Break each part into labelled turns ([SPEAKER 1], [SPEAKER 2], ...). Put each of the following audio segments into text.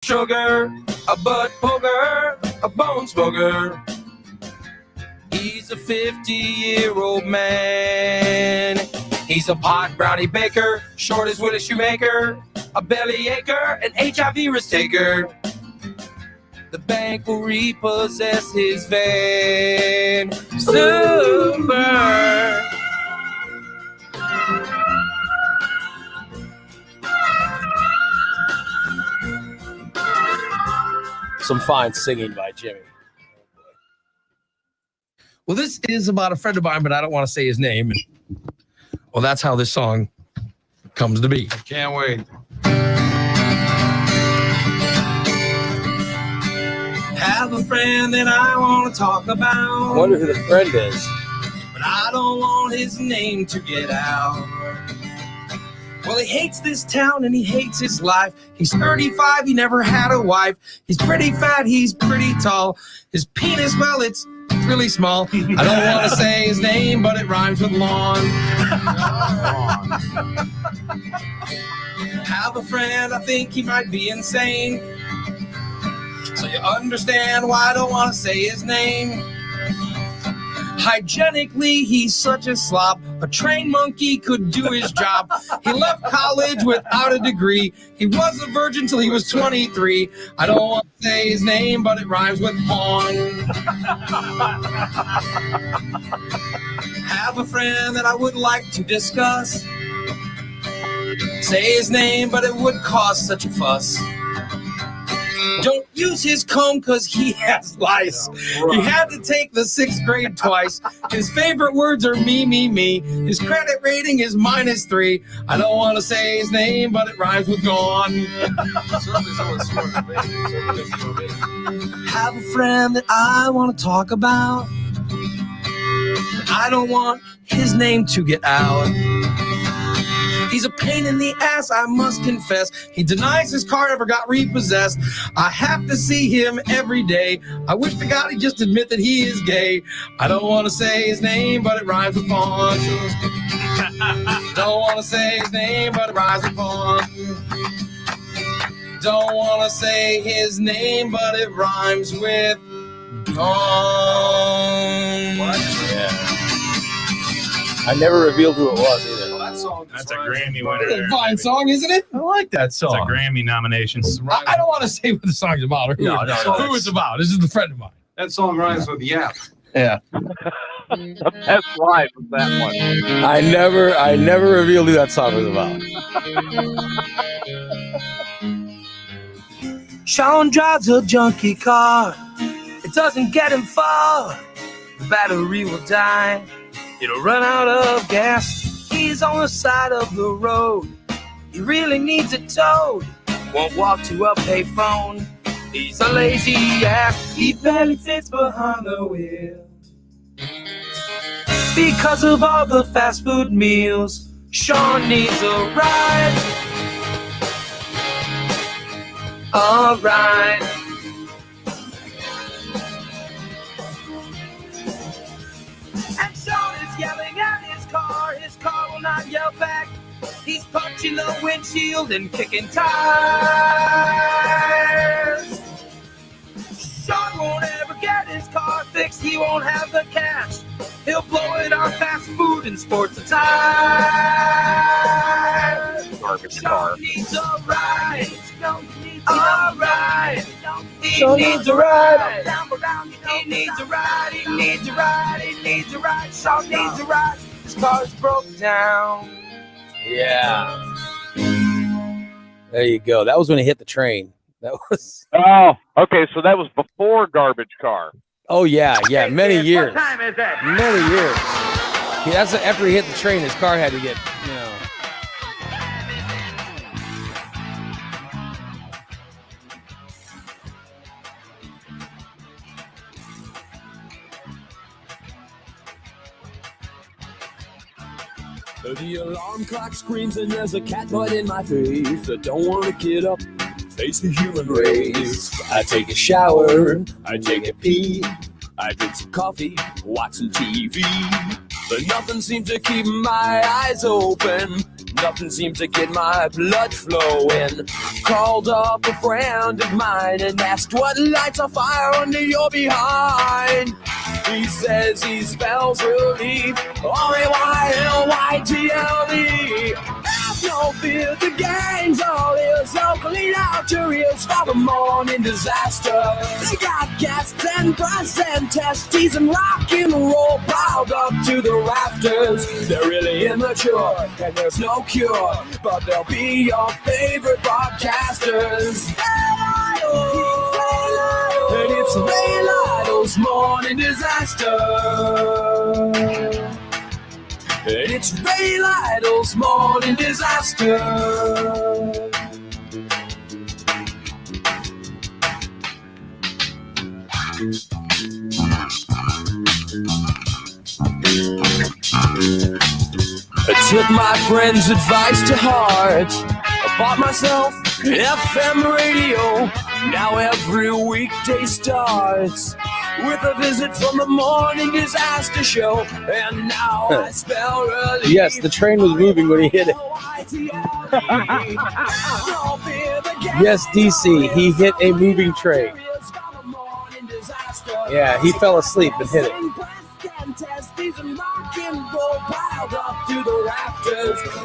[SPEAKER 1] sugar, a butt poker, a bone smoker. He's a 50-year-old man. He's a pot brownie baker, short as Willis Shoemaker, a belly acher, an HIV risk taker. The bank will repossess his van. Super.
[SPEAKER 2] Some fine singing by Jimmy.
[SPEAKER 3] Well, this is about a friend of mine, but I don't want to say his name. Well, that's how this song comes to be.
[SPEAKER 1] Can't wait. Have a friend that I want to talk about.
[SPEAKER 2] I wonder who the friend is.
[SPEAKER 1] But I don't want his name to get out. Well, he hates this town and he hates his life. He's 35, he never had a wife. He's pretty fat, he's pretty tall. His penis, well, it's really small. I don't want to say his name, but it rhymes with lawn. Have a friend, I think he might be insane. So you understand why I don't want to say his name. Hygienically, he's such a slob. A trained monkey could do his job. He left college without a degree. He was a virgin till he was 23. I don't want to say his name, but it rhymes with pawn. Have a friend that I would like to discuss. Say his name, but it would cause such a fuss. Don't use his comb because he has lice. He had to take the 6th grade twice. His favorite words are me, me, me. His credit rating is -3. I don't want to say his name, but it rhymes with gone. Have a friend that I want to talk about. I don't want his name to get out. He's a pain in the ass, I must confess. He denies his car ever got repossessed. I have to see him every day. I wish to God he'd just admit that he is gay. I don't want to say his name, but it rhymes with pawn. Don't want to say his name, but it rhymes with pawn. Don't want to say his name, but it rhymes with pawn.
[SPEAKER 2] What? Yeah. I never revealed who it was either.
[SPEAKER 4] That's a Grammy winner.
[SPEAKER 3] It's a fine song, isn't it?
[SPEAKER 4] I like that song. It's a Grammy nomination.
[SPEAKER 3] I don't want to say what the song's about or who, who it's about. This is the friend of mine.
[SPEAKER 1] That song rhymes with yap.
[SPEAKER 3] Yeah.
[SPEAKER 5] The best line was that one.
[SPEAKER 2] I never revealed who that song was about.
[SPEAKER 1] Sean drives a junky car. It doesn't get him far. The battery will die. It'll run out of gas. He's on the side of the road. He really needs it towed. Won't walk to a payphone. He's a lazy ass. He barely fits behind the wheel. Because of all the fast food meals, Sean needs a ride. A ride. And Sean is yelling at his car. His car will not yell back. He's punching the windshield and kicking tires. Sean won't ever get his car fixed. He won't have the cash. He'll blow it on fast food and sports attire.
[SPEAKER 5] Garbage car.
[SPEAKER 1] Sean needs a ride. A ride. He needs a ride. He needs a ride. He needs a ride. He needs a ride. Sean needs a ride. His car's broke down.
[SPEAKER 2] Yeah. There you go. That was when he hit the train. That was.
[SPEAKER 5] Oh, okay. So that was before Garbage Car.
[SPEAKER 2] Oh yeah, many years.
[SPEAKER 5] What time is that?
[SPEAKER 2] Many years. Yeah, that's after he hit the train. His car had to get,
[SPEAKER 6] The alarm clock screams and there's a cat butt in my face. I don't want to get up, face the human race. I take a shower, I take a pee, I drink some coffee, watch some TV. But nothing seems to keep my eyes open. Nothing seems to get my blood flowing. Called up a friend of mine and asked what lights a fire under your behind. He says he spells relief, R-A-Y-L-Y-T-L-E. Have no fear, the gang's all is so clean out your ears for the morning disaster. They got gas 10% testes and rock and roll piled up to the rafters. They're really immature and there's no cure, but they'll be your favorite broadcasters. And it's Ray Lytle's morning disaster. And it's Ray Lytle's morning disaster. I took my friend's advice to heart. I bought myself an FM radio. Now every weekday starts with a visit from the morning disaster show. And now I spell relief.
[SPEAKER 2] Yes, the train was moving when he hit it. Yes, DC, he hit a moving train. Yeah, he fell asleep and hit it.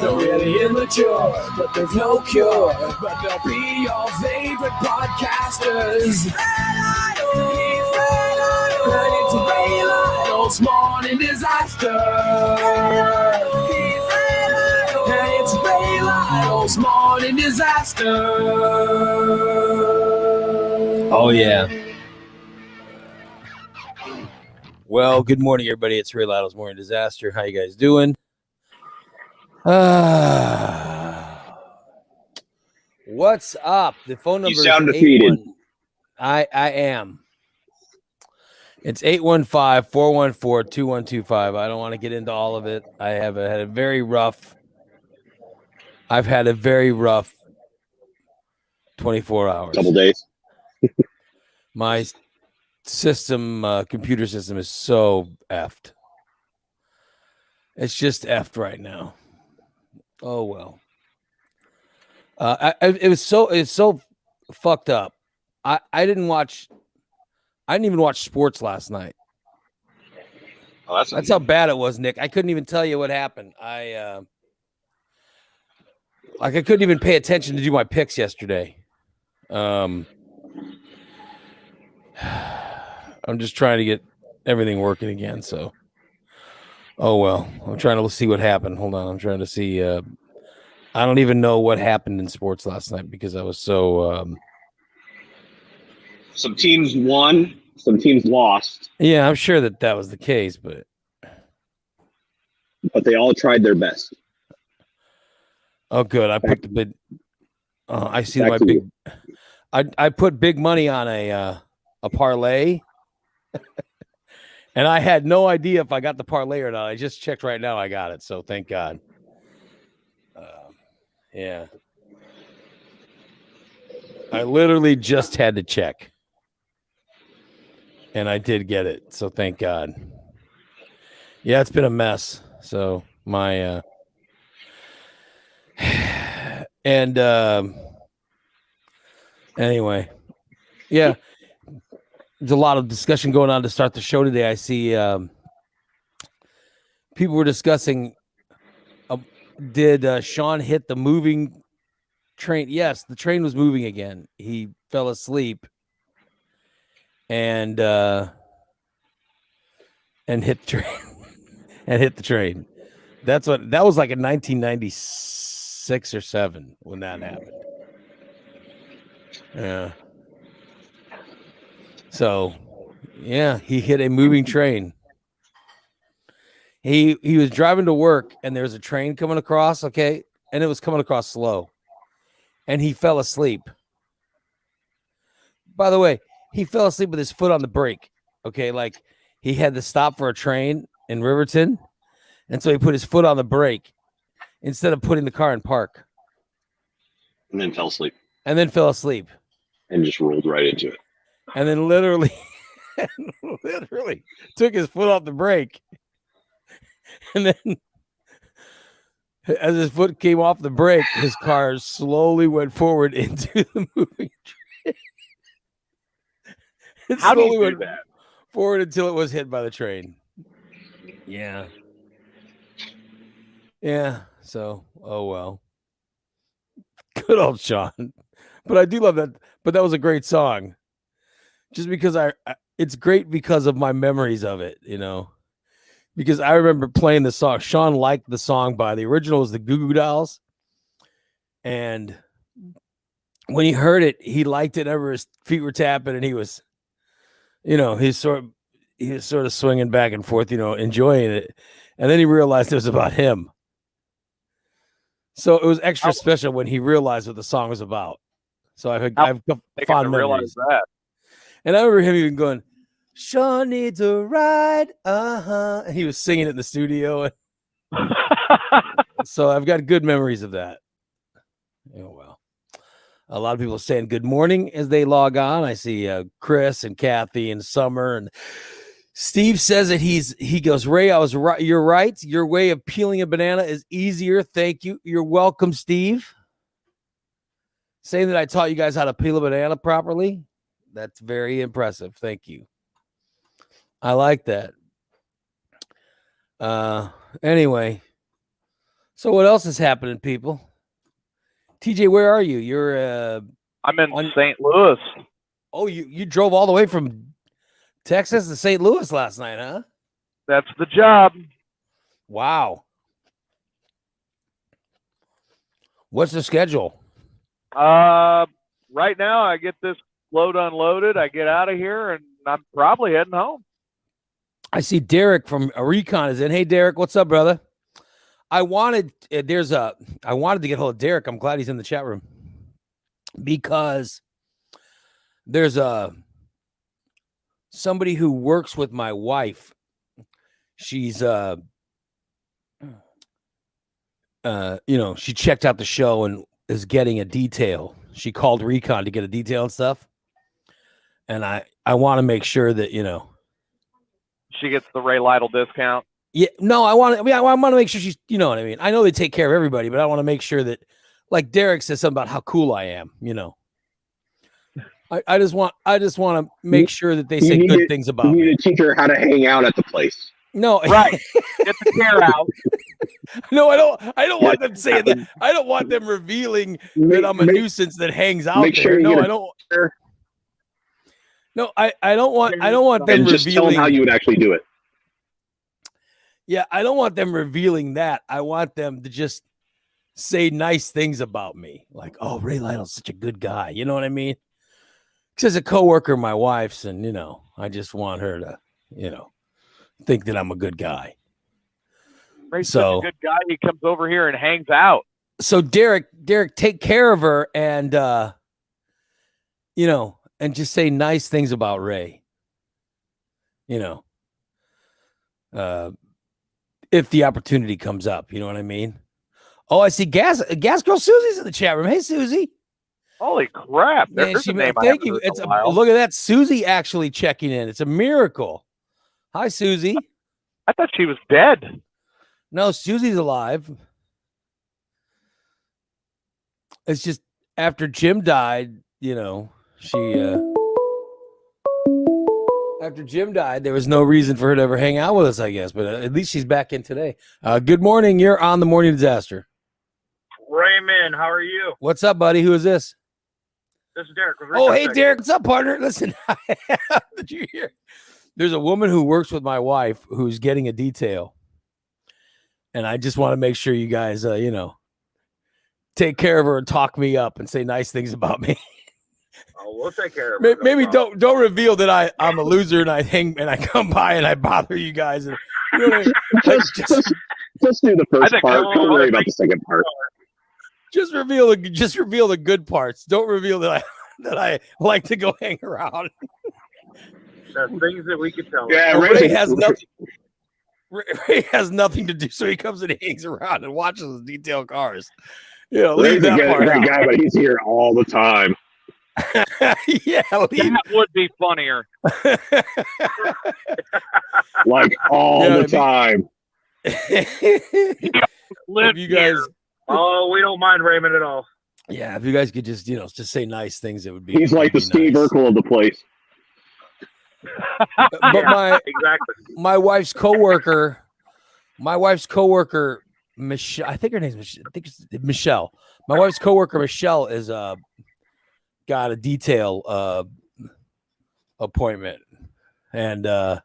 [SPEAKER 6] They're really immature, but there's no cure. But they'll be your favorite podcasters. And it's Ray Lytle's morning disaster. And it's Ray Lytle's morning disaster.
[SPEAKER 2] Oh, yeah. Well, good morning, everybody. It's Ray Lytle's Morning Disaster. How you guys doing? What's up? The phone number
[SPEAKER 7] You sound
[SPEAKER 2] is
[SPEAKER 7] defeated.
[SPEAKER 2] I am. It's 815-414-2125. I don't want to get into all of it. I've had a very rough 24 hours.
[SPEAKER 7] Couple days.
[SPEAKER 2] My computer system is so effed. It's just effed right now. Oh well. It's so fucked up. I didn't even watch sports last night.
[SPEAKER 7] Oh,
[SPEAKER 2] That's how bad it was, Nick. I couldn't even tell you what happened. I couldn't even pay attention to do my picks yesterday. I'm just trying to get everything working again. So, oh well. I'm trying to see what happened. Hold on. I'm trying to see. I don't even know what happened in sports last night because I was so.
[SPEAKER 7] Some teams won, some teams lost,
[SPEAKER 2] Yeah, I'm sure that was the case, but
[SPEAKER 7] but they all tried their best.
[SPEAKER 2] oh, good. I put the big. I see
[SPEAKER 7] Back
[SPEAKER 2] my
[SPEAKER 7] to
[SPEAKER 2] big.
[SPEAKER 7] you.
[SPEAKER 2] I put big money on a parlay. And I had no idea if I got the parlay or not. I just checked right now. I got it. So thank God. Yeah. I literally just had to check. And I did get it. So thank God. Yeah, it's been a mess. So my and anyway. Yeah. There's a lot of discussion going on to start the show today. I see people were discussing, did Sean hit the moving train? Yes, the train was moving again. He fell asleep and hit the train and hit the train. That was like in 1996 or 7 when that happened. Yeah. So, yeah, he hit a moving train. He was driving to work, and there was a train coming across, okay, and it was coming across slow, and he fell asleep. By the way, he fell asleep with his foot on the brake, okay, like he had to stop for a train in Riverton, and so he put his foot on the brake instead of putting the car in park.
[SPEAKER 7] And then fell asleep.
[SPEAKER 2] And then fell asleep.
[SPEAKER 7] And just rolled right into it.
[SPEAKER 2] And then literally took his foot off the brake. And then As his foot came off the brake, his car slowly went forward into the moving train. It
[SPEAKER 5] How do
[SPEAKER 2] slowly
[SPEAKER 5] you do
[SPEAKER 2] went
[SPEAKER 5] that?
[SPEAKER 2] forward until it was hit by the train. Yeah. Yeah. So, oh well. Good old Sean. But I do love that. But that was a great song. Just because it's great because of my memories of it, you know. Because I remember playing the song. Sean liked the song the original was the Goo Goo Dolls. And when he heard it, he liked it. Ever his feet were tapping and he was, you know, he was sort of swinging back and forth, you know, enjoying it. And then he realized it was about him. So it was extra special when he realized what the song was about. So I've fond memories.
[SPEAKER 5] That.
[SPEAKER 2] And I remember him even going, Sean needs a ride. And he was singing it in the studio. So I've got good memories of that. Oh, well. A lot of people saying good morning as they log on. I see Chris and Kathy and Summer. And Steve says that he goes, Ray, I was right. You're right. Your way of peeling a banana is easier. Thank you. You're welcome, Steve. Saying that I taught you guys how to peel a banana properly. That's very impressive. Thank you. I like that. Anyway. So what else is happening, people? TJ, where are you? You're
[SPEAKER 5] I'm in St. Louis.
[SPEAKER 2] Oh, you drove all the way from Texas to St. Louis last night, huh?
[SPEAKER 5] That's the job.
[SPEAKER 2] Wow. What's the schedule?
[SPEAKER 5] Right now I get this load unloaded. I get out of here and I'm probably heading home.
[SPEAKER 2] I see Derek from Recon is in. Hey, Derek, what's up, brother? I wanted to get hold of Derek. I'm glad he's in the chat room because there's somebody who works with my wife. She's you know, she checked out the show and is getting a detail. She called Recon to get a detail and stuff. And I want to make sure that, you know,
[SPEAKER 5] she gets the Ray Lytle discount.
[SPEAKER 2] Yeah, no, I want to make sure she's, you know what I mean? I know they take care of everybody, but I want to make sure that, like Derek says something about how cool I am, you know. I just want to make sure that they say good things about me.
[SPEAKER 7] You need to teach her how to hang out at the place.
[SPEAKER 2] No,
[SPEAKER 5] right. Get the chair out.
[SPEAKER 2] No, I don't want them saying that. I don't want them revealing that I'm a nuisance that hangs out there.
[SPEAKER 7] Sure
[SPEAKER 2] No, I don't. No, I don't want them
[SPEAKER 7] and just
[SPEAKER 2] revealing
[SPEAKER 7] tell them how you would actually do it.
[SPEAKER 2] Yeah, I don't want them revealing that. I want them to just say nice things about me. Like, oh, Ray Lytle's such a good guy. You know what I mean? Because as a coworker of my wife's, and, you know, I just want her to, you know, think that I'm a good guy.
[SPEAKER 5] Ray's such a good guy. He comes over here and hangs out.
[SPEAKER 2] So Derek, take care of her and, you know, and just say nice things about Ray. You know, if the opportunity comes up, you know what I mean? Oh, I see Gas Girl Susie's in the chat room. Hey, Susie.
[SPEAKER 5] Holy crap.
[SPEAKER 2] Thank you. Look at that. Susie actually checking in. It's a miracle. Hi, Susie.
[SPEAKER 5] I thought she was dead.
[SPEAKER 2] No, Susie's alive. It's just after Jim died, you know, after Jim died, there was no reason for her to ever hang out with us, I guess. But at least she's back in today. Good morning. You're on the Morning Disaster.
[SPEAKER 8] Raymond, how are you?
[SPEAKER 2] What's up, buddy? Who is this?
[SPEAKER 8] This is Derek.
[SPEAKER 2] Oh, hey, Derek. What's up, partner? Listen, did you hear? There's a woman who works with my wife who's getting a detail. And I just want to make sure you guys, you know, take care of her and talk me up and say nice things about me.
[SPEAKER 8] Oh, we'll take care of her.
[SPEAKER 2] Maybe don't reveal that I'm a loser and I come by and I bother you guys. And, you know what I mean?
[SPEAKER 7] Just do the first part. Don't worry about the second part.
[SPEAKER 2] Just reveal the good parts. Don't reveal that I like to go hang around.
[SPEAKER 8] The things that we could tell.
[SPEAKER 7] Yeah,
[SPEAKER 2] Ray has nothing to do, so he comes and hangs around and watches the detailed cars. You know, leave that part
[SPEAKER 7] great
[SPEAKER 2] out.
[SPEAKER 7] guy, but he's here all the time.
[SPEAKER 2] Yeah,
[SPEAKER 5] that would be funnier.
[SPEAKER 7] Like all the time.
[SPEAKER 2] if you guys,
[SPEAKER 8] Oh, we don't mind Raymond at all.
[SPEAKER 2] yeah, if you guys could just just say nice things, it would be.
[SPEAKER 7] He's like the Steve
[SPEAKER 2] nice.
[SPEAKER 7] Urkel of the place.
[SPEAKER 2] But
[SPEAKER 8] Exactly.
[SPEAKER 2] my wife's coworker, Michelle. I think her name's Michelle. I think it's Michelle. My wife's coworker Michelle is got a detail appointment, and I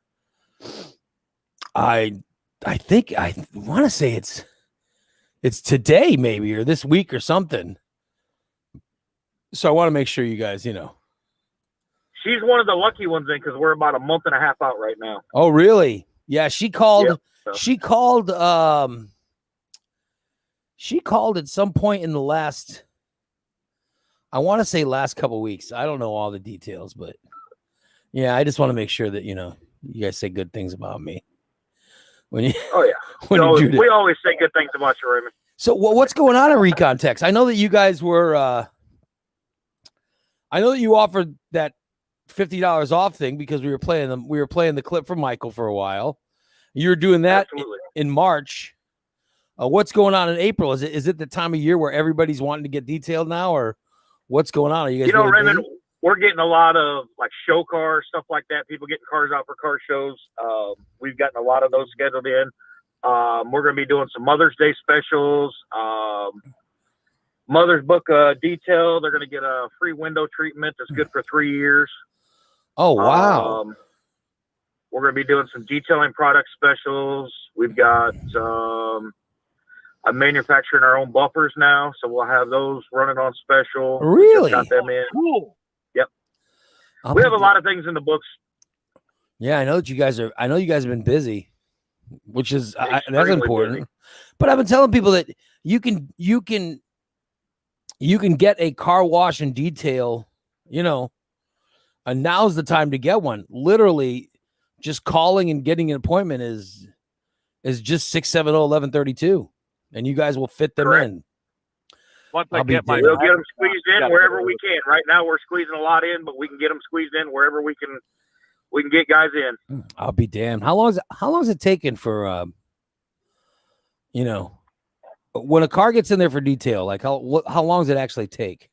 [SPEAKER 2] think I want to say it's today maybe or this week or something. So I want to make sure you guys,
[SPEAKER 8] She's one of the lucky ones in because we're about a month and a half out right now.
[SPEAKER 2] Oh, really? Yeah, she called.
[SPEAKER 8] Yep, so.
[SPEAKER 2] She called. She called at some point in the last. I want to say last couple of weeks. I don't know all the details, but yeah, I just want to make sure that you guys say good things about me. When you.
[SPEAKER 8] Oh yeah.
[SPEAKER 2] When you do
[SPEAKER 8] we always say good things about you, Raymond.
[SPEAKER 2] So what's going on at Recon Tex? I know that you guys were. I know that you offered that $50 off thing because we were playing the clip from Michael for a while. You were doing that in March. What's going on in April? Is it the time of year where everybody's wanting to get detailed now, or what's going on? Are you guys? Really
[SPEAKER 8] Raymond,
[SPEAKER 2] busy?
[SPEAKER 8] we're getting a lot of like show cars, stuff like that. People getting cars out for car shows. We've gotten a lot of those scheduled in. We're going to be doing some Mother's Day specials. Mother's Book detail. They're going to get a free window treatment that's good for 3 years.
[SPEAKER 2] Oh, wow.
[SPEAKER 8] We're going to be doing some detailing product specials. We've got I'm manufacturing our own bumpers now, so we'll have those running on special.
[SPEAKER 2] Really?
[SPEAKER 8] Got them in.
[SPEAKER 5] Cool.
[SPEAKER 8] Yep. We have a lot of things in the books.
[SPEAKER 2] Yeah, I know that you guys are. I know you guys have been busy, which is that's
[SPEAKER 8] Extremely
[SPEAKER 2] important.
[SPEAKER 8] busy.
[SPEAKER 2] But I've been telling people that you can get a car wash and detail, and now's the time to get one. Literally, just calling and getting an appointment is just 670-1132, and you guys will fit them
[SPEAKER 8] Correct.
[SPEAKER 2] in.
[SPEAKER 5] Once I get my,
[SPEAKER 8] We'll get them squeezed in wherever we can. Right now, we're squeezing a lot in, but we can get them squeezed in wherever we can. We can get guys in.
[SPEAKER 2] I'll be damned. How long is it taking for when a car gets in there for detail? Like how long does it actually take?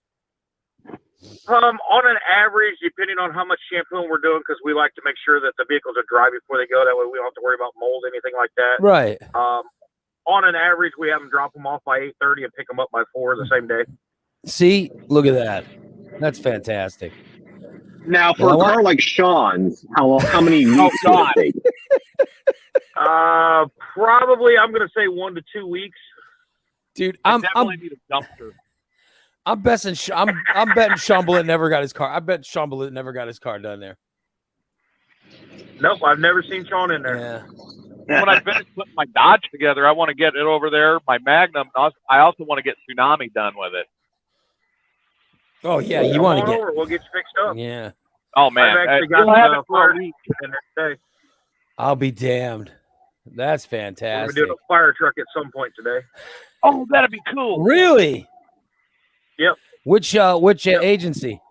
[SPEAKER 8] On an average, depending on how much shampooing we're doing, because we like to make sure that the vehicles are dry before they go. That way, we don't have to worry about mold, anything like that.
[SPEAKER 2] Right.
[SPEAKER 8] On an average, we have them drop them off by 8:30 and pick them up by 4 the same day.
[SPEAKER 2] See, look at that. That's fantastic.
[SPEAKER 7] Now, for a car like Sean's, how many weeks would it take?
[SPEAKER 8] Probably, I'm going to say 1 to 2 weeks.
[SPEAKER 2] Dude,
[SPEAKER 5] I definitely need a dumpster.
[SPEAKER 2] I'm betting Sean Bullitt never got his car. I bet Sean Bullitt never got his car done there.
[SPEAKER 8] Nope, I've never seen Sean in there.
[SPEAKER 2] Yeah.
[SPEAKER 5] When I finish putting my Dodge together, I want to get it over there, my Magnum. I also want to get Tsunami done with it.
[SPEAKER 2] Oh yeah, you want to get?
[SPEAKER 8] We'll get you fixed up.
[SPEAKER 2] Yeah.
[SPEAKER 5] Oh man,
[SPEAKER 8] I've actually
[SPEAKER 5] we'll have it for
[SPEAKER 8] fire
[SPEAKER 5] a week.
[SPEAKER 8] in there today.
[SPEAKER 2] I'll be damned. That's
[SPEAKER 8] We're
[SPEAKER 2] fantastic.
[SPEAKER 8] doing a fire truck at some point today.
[SPEAKER 5] Oh, that'd be cool.
[SPEAKER 2] Really?
[SPEAKER 8] Yep.
[SPEAKER 2] Which agency?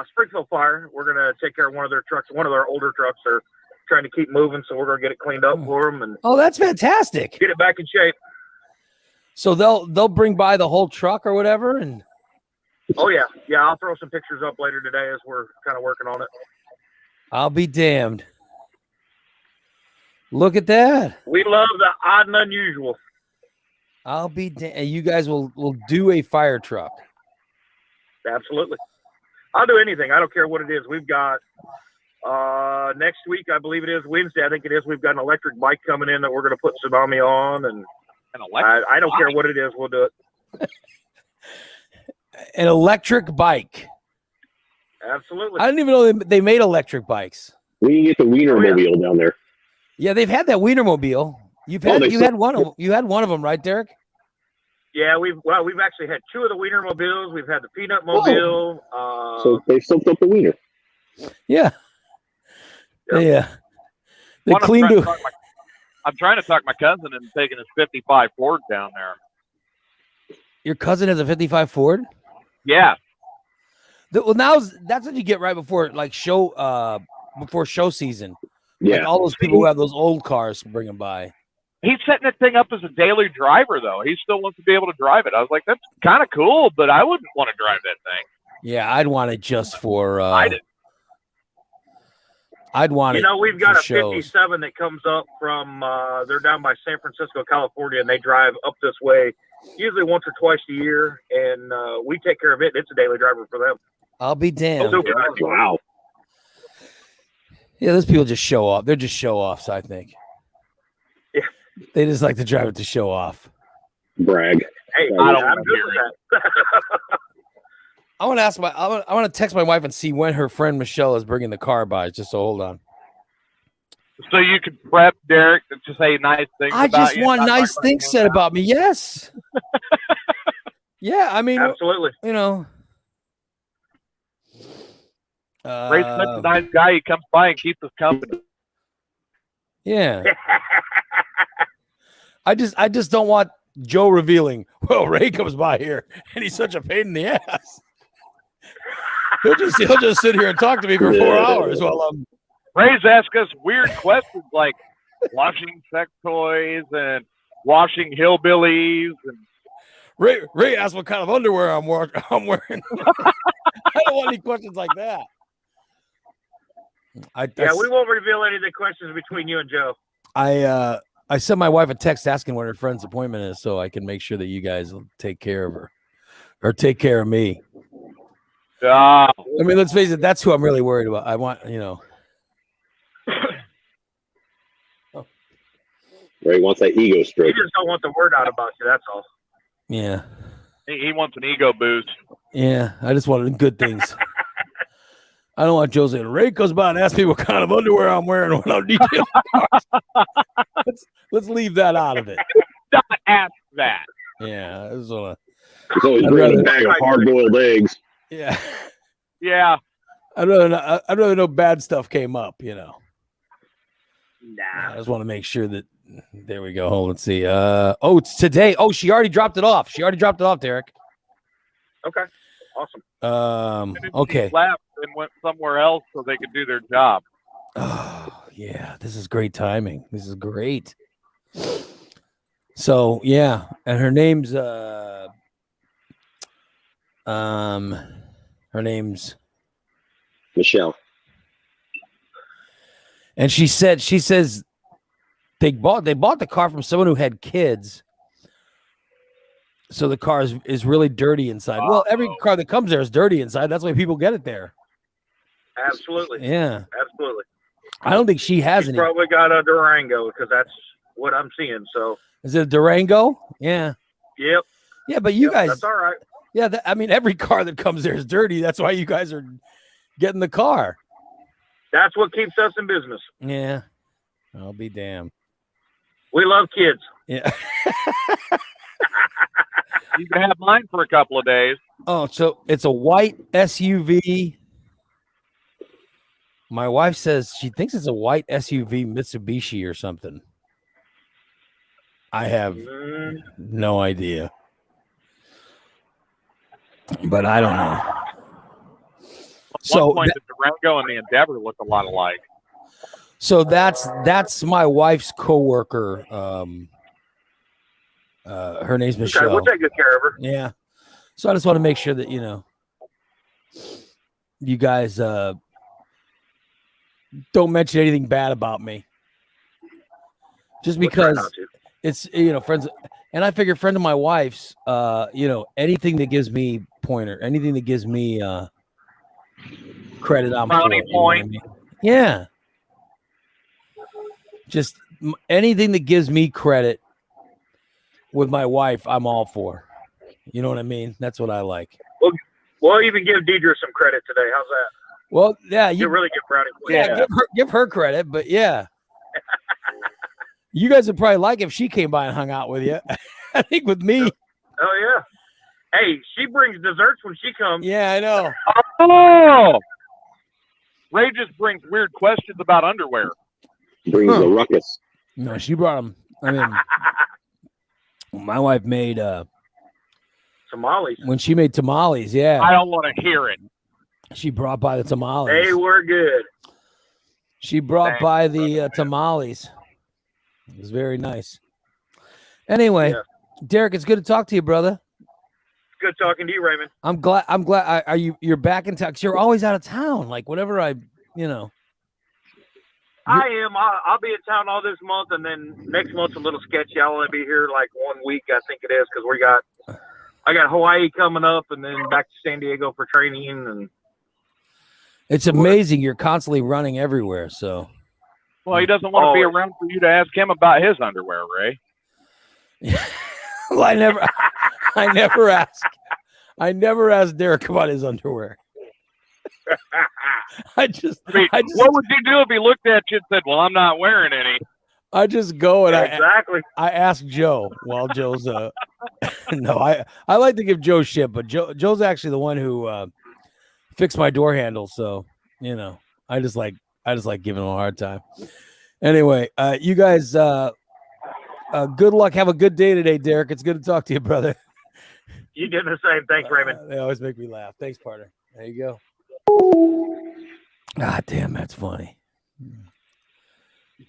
[SPEAKER 8] Springfield Fire. We're gonna take care of one of their trucks. One of their older trucks are trying to keep moving, so we're gonna get it cleaned up for them and
[SPEAKER 2] Oh, that's fantastic.
[SPEAKER 8] get it back in shape.
[SPEAKER 2] So they'll bring by the whole truck or whatever, and
[SPEAKER 8] Oh yeah, I'll throw some pictures up later today as we're kind of working on it.
[SPEAKER 2] I'll be damned. Look at that.
[SPEAKER 8] We love the odd and unusual.
[SPEAKER 2] I'll be damned. You guys will do a fire truck.
[SPEAKER 8] Absolutely. I'll do anything. I don't care what it is. We've got next week, I believe it is Wednesday. I think it is. We've got an electric bike coming in that we're going to put Tsunami on, and I don't care what it is. We'll do it.
[SPEAKER 2] An electric bike.
[SPEAKER 8] Absolutely.
[SPEAKER 2] I didn't even know they made electric bikes.
[SPEAKER 7] We can get the Wienermobile down there.
[SPEAKER 2] Yeah, they've had that Wienermobile. You had one of them, right, Derek?
[SPEAKER 8] Yeah, we've actually had 2 of the Wienermobiles. We've had the Peanut Mobile.
[SPEAKER 7] So they soaked up the wiener.
[SPEAKER 2] Yeah. Yeah. They cleaned it.
[SPEAKER 5] I'm trying to talk my cousin into taking his 55 Ford down there.
[SPEAKER 2] Your cousin has a 55 Ford?
[SPEAKER 5] Yeah.
[SPEAKER 2] Well, that's what you get right before show season.
[SPEAKER 7] Yeah.
[SPEAKER 2] Like all those people who have those old cars bring them by.
[SPEAKER 5] he's setting that thing up as a daily driver, though. He still wants to be able to drive it. I was like, that's kind of cool, but I wouldn't want to drive that thing.
[SPEAKER 2] Yeah, I'd want it just for.
[SPEAKER 5] I did.
[SPEAKER 2] I'd want it.
[SPEAKER 8] You know, we've got
[SPEAKER 2] for
[SPEAKER 8] a
[SPEAKER 2] shows.
[SPEAKER 8] 57 that comes up from, they're down by San Francisco, California, and they drive up this way usually once or twice a year, and we take care of it. It's a daily driver for them.
[SPEAKER 2] I'll be damned.
[SPEAKER 8] Super nice.
[SPEAKER 7] Wow.
[SPEAKER 2] Yeah, those people just show off. They're just show offs, I think.
[SPEAKER 8] Yeah.
[SPEAKER 2] They just like to drive it to show off.
[SPEAKER 7] Brag.
[SPEAKER 8] Hey,
[SPEAKER 5] I don't
[SPEAKER 8] I'm
[SPEAKER 5] wanna
[SPEAKER 8] good
[SPEAKER 5] hear
[SPEAKER 8] with
[SPEAKER 5] it.
[SPEAKER 8] that.
[SPEAKER 2] I want to ask I want to text my wife and see when her friend Michelle is bringing the car by. Just so hold on.
[SPEAKER 5] So you could prep Derek to say nice things
[SPEAKER 2] I
[SPEAKER 5] about
[SPEAKER 2] just
[SPEAKER 5] you.
[SPEAKER 2] want
[SPEAKER 5] Not
[SPEAKER 2] nice
[SPEAKER 5] talk
[SPEAKER 2] things
[SPEAKER 5] about
[SPEAKER 2] said
[SPEAKER 5] you.
[SPEAKER 2] about me. Yes. Yeah, I mean,
[SPEAKER 8] Absolutely.
[SPEAKER 2] you know.
[SPEAKER 5] Ray's such a nice guy. He comes by and keeps us company.
[SPEAKER 2] Yeah. I just don't want Joe revealing, well, Ray comes by here and he's such a pain in the ass. He'll just sit here and talk to me for 4 hours while I'm
[SPEAKER 5] Ray's asked us weird questions like washing sex toys and washing hillbillies and
[SPEAKER 2] Ray asked what kind of underwear I'm wearing. I don't want any questions like that.
[SPEAKER 8] Yeah, we won't reveal any of the questions between you and Joe.
[SPEAKER 2] I sent my wife a text asking when her friend's appointment is so I can make sure that you guys will take care of her or take care of me. I mean, let's face it, that's who I'm really worried about. I want, you know.
[SPEAKER 7] Ray wants that ego
[SPEAKER 8] You
[SPEAKER 7] stroke.
[SPEAKER 8] just don't want the word out about you, that's all.
[SPEAKER 2] Yeah.
[SPEAKER 5] he wants an ego boost.
[SPEAKER 2] Yeah. I just wanted good things. I don't want Joe saying, Ray goes by and asks me what kind of underwear I'm wearing when I'm detailing cars. Let's leave that out of it.
[SPEAKER 5] Not ask that.
[SPEAKER 2] Yeah. I just wanna,
[SPEAKER 7] He's always
[SPEAKER 2] I'd
[SPEAKER 7] bringing
[SPEAKER 2] rather-
[SPEAKER 7] a bag of hard-boiled eggs.
[SPEAKER 2] yeah.
[SPEAKER 5] Yeah.
[SPEAKER 2] I'd rather know bad stuff came up, you know.
[SPEAKER 8] Nah.
[SPEAKER 2] I just want to make sure that there we go. Let's see. It's today. Oh, she already dropped it off. Derek.
[SPEAKER 8] Okay. Awesome.
[SPEAKER 2] Okay.
[SPEAKER 5] Left and went somewhere else so they could do their job.
[SPEAKER 2] Oh, yeah, this is great timing. This is great. So, yeah, and her name's
[SPEAKER 7] Michelle.
[SPEAKER 2] and she says they bought the car from someone who had kids. So the car is really dirty inside. Well, every car that comes there is dirty inside. That's why people get it there.
[SPEAKER 8] Absolutely.
[SPEAKER 2] Yeah.
[SPEAKER 8] Absolutely.
[SPEAKER 2] I don't think she has
[SPEAKER 8] She's
[SPEAKER 2] any.
[SPEAKER 8] probably got a Durango because that's what I'm seeing. So,
[SPEAKER 2] Is it a Durango? Yeah.
[SPEAKER 8] yep.
[SPEAKER 2] Yeah, but you guys,
[SPEAKER 8] That's all right.
[SPEAKER 2] yeah, I mean, every car that comes there is dirty. That's why you guys are getting the car.
[SPEAKER 8] That's what keeps us in business.
[SPEAKER 2] Yeah. I'll be damned.
[SPEAKER 8] We love kids.
[SPEAKER 2] Yeah.
[SPEAKER 5] You can have mine for a couple of days.
[SPEAKER 2] Oh, so it's a white SUV. My wife says she thinks it's a white SUV Mitsubishi or something. I have no idea. But I don't know.
[SPEAKER 5] At
[SPEAKER 2] So
[SPEAKER 5] one point, the Durango and the Endeavor look a lot alike.
[SPEAKER 2] So that's my wife's coworker. Her name's
[SPEAKER 8] Okay,
[SPEAKER 2] Michelle.
[SPEAKER 8] we'll take good care of her.
[SPEAKER 2] Yeah. So I just want to make sure that you guys don't mention anything bad about me. Just
[SPEAKER 8] We'll try
[SPEAKER 2] because
[SPEAKER 8] not to.
[SPEAKER 2] it's friends, and I figure friend of my wife's, anything that gives me pointer, anything that gives me credit, I'm for.
[SPEAKER 5] Brownie
[SPEAKER 2] You know what I
[SPEAKER 5] point.
[SPEAKER 2] mean? Yeah. Just anything that gives me credit with my wife, I'm all for. You know what I mean? That's what I like.
[SPEAKER 8] We'll even give Deidre some credit today. How's that?
[SPEAKER 2] Well, yeah,
[SPEAKER 8] You really give Brownie.
[SPEAKER 2] yeah, give her credit, but yeah. You guys would probably like if she came by and hung out with you. I think with me,
[SPEAKER 8] Oh yeah. Hey, she brings desserts when she comes.
[SPEAKER 2] yeah, I know.
[SPEAKER 5] Oh! Ray just brings weird questions about underwear.
[SPEAKER 7] Brings the ruckus.
[SPEAKER 2] No, she brought them. I mean, my wife made
[SPEAKER 8] Tamales.
[SPEAKER 2] when she made tamales. Yeah,
[SPEAKER 5] I don't want to hear it.
[SPEAKER 2] she brought by the tamales.
[SPEAKER 8] They were good.
[SPEAKER 2] She brought
[SPEAKER 5] Thanks,
[SPEAKER 2] by the tamales. It was very nice. Anyway,
[SPEAKER 8] Yeah.
[SPEAKER 2] Derek, it's good to talk to you, brother.
[SPEAKER 8] Good talking to you, Raymond.
[SPEAKER 2] I'm glad. Are you're back in town? 'Cause you're always out of town. Like whatever I.
[SPEAKER 8] I am. I'll be in town all this month, and then next month's a little sketchy. I'll only be here like 1 week, I think it is, because I got Hawaii coming up, and then back to San Diego for training. And
[SPEAKER 2] It's amazing. You're constantly running everywhere. So.
[SPEAKER 5] Well, he doesn't want to be around for you to ask him about his underwear, Ray.
[SPEAKER 2] Well, I never ask Derek about his underwear.
[SPEAKER 5] What would you do if he looked at you and said, "Well, I'm not wearing any"?
[SPEAKER 2] I just go and
[SPEAKER 8] exactly.
[SPEAKER 2] I ask Joe while Joe's no, I like to give Joe shit, but Joe's actually the one who fixed my door handle, so I just like giving him a hard time. Anyway, you guys good luck. Have a good day today, Derek. It's good to talk to you, brother.
[SPEAKER 8] You did the same. Thanks, Raymond.
[SPEAKER 2] They always make me laugh. Thanks, partner. There you go. God damn, that's funny.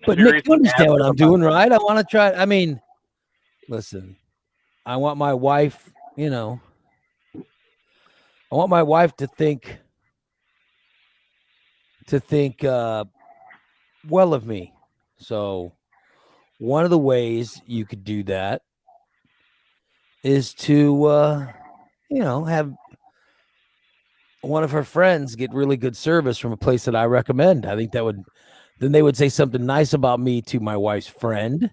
[SPEAKER 2] But Nick, you understand what I'm doing, right? I want to try. I mean, listen, I want my wife, I want my wife to think well of me. So one of the ways you could do that is to, have one of her friends get really good service from a place that I recommend. I think then they would say something nice about me to my wife's friend.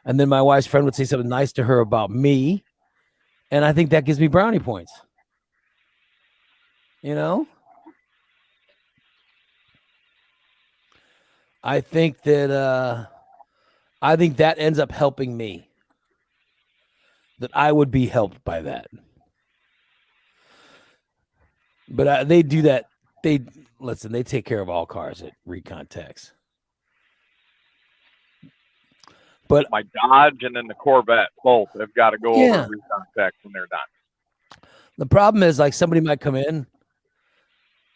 [SPEAKER 2] And then my wife's friend would say something nice to her about me. And I think that gives me brownie points. I think that ends up helping me. That I would be helped by that. But they do that. They take care of all cars at Recon Tex. But
[SPEAKER 5] my Dodge and then the Corvette, both have got to go over Recon Tex when they're done.
[SPEAKER 2] The problem is, like, somebody might come in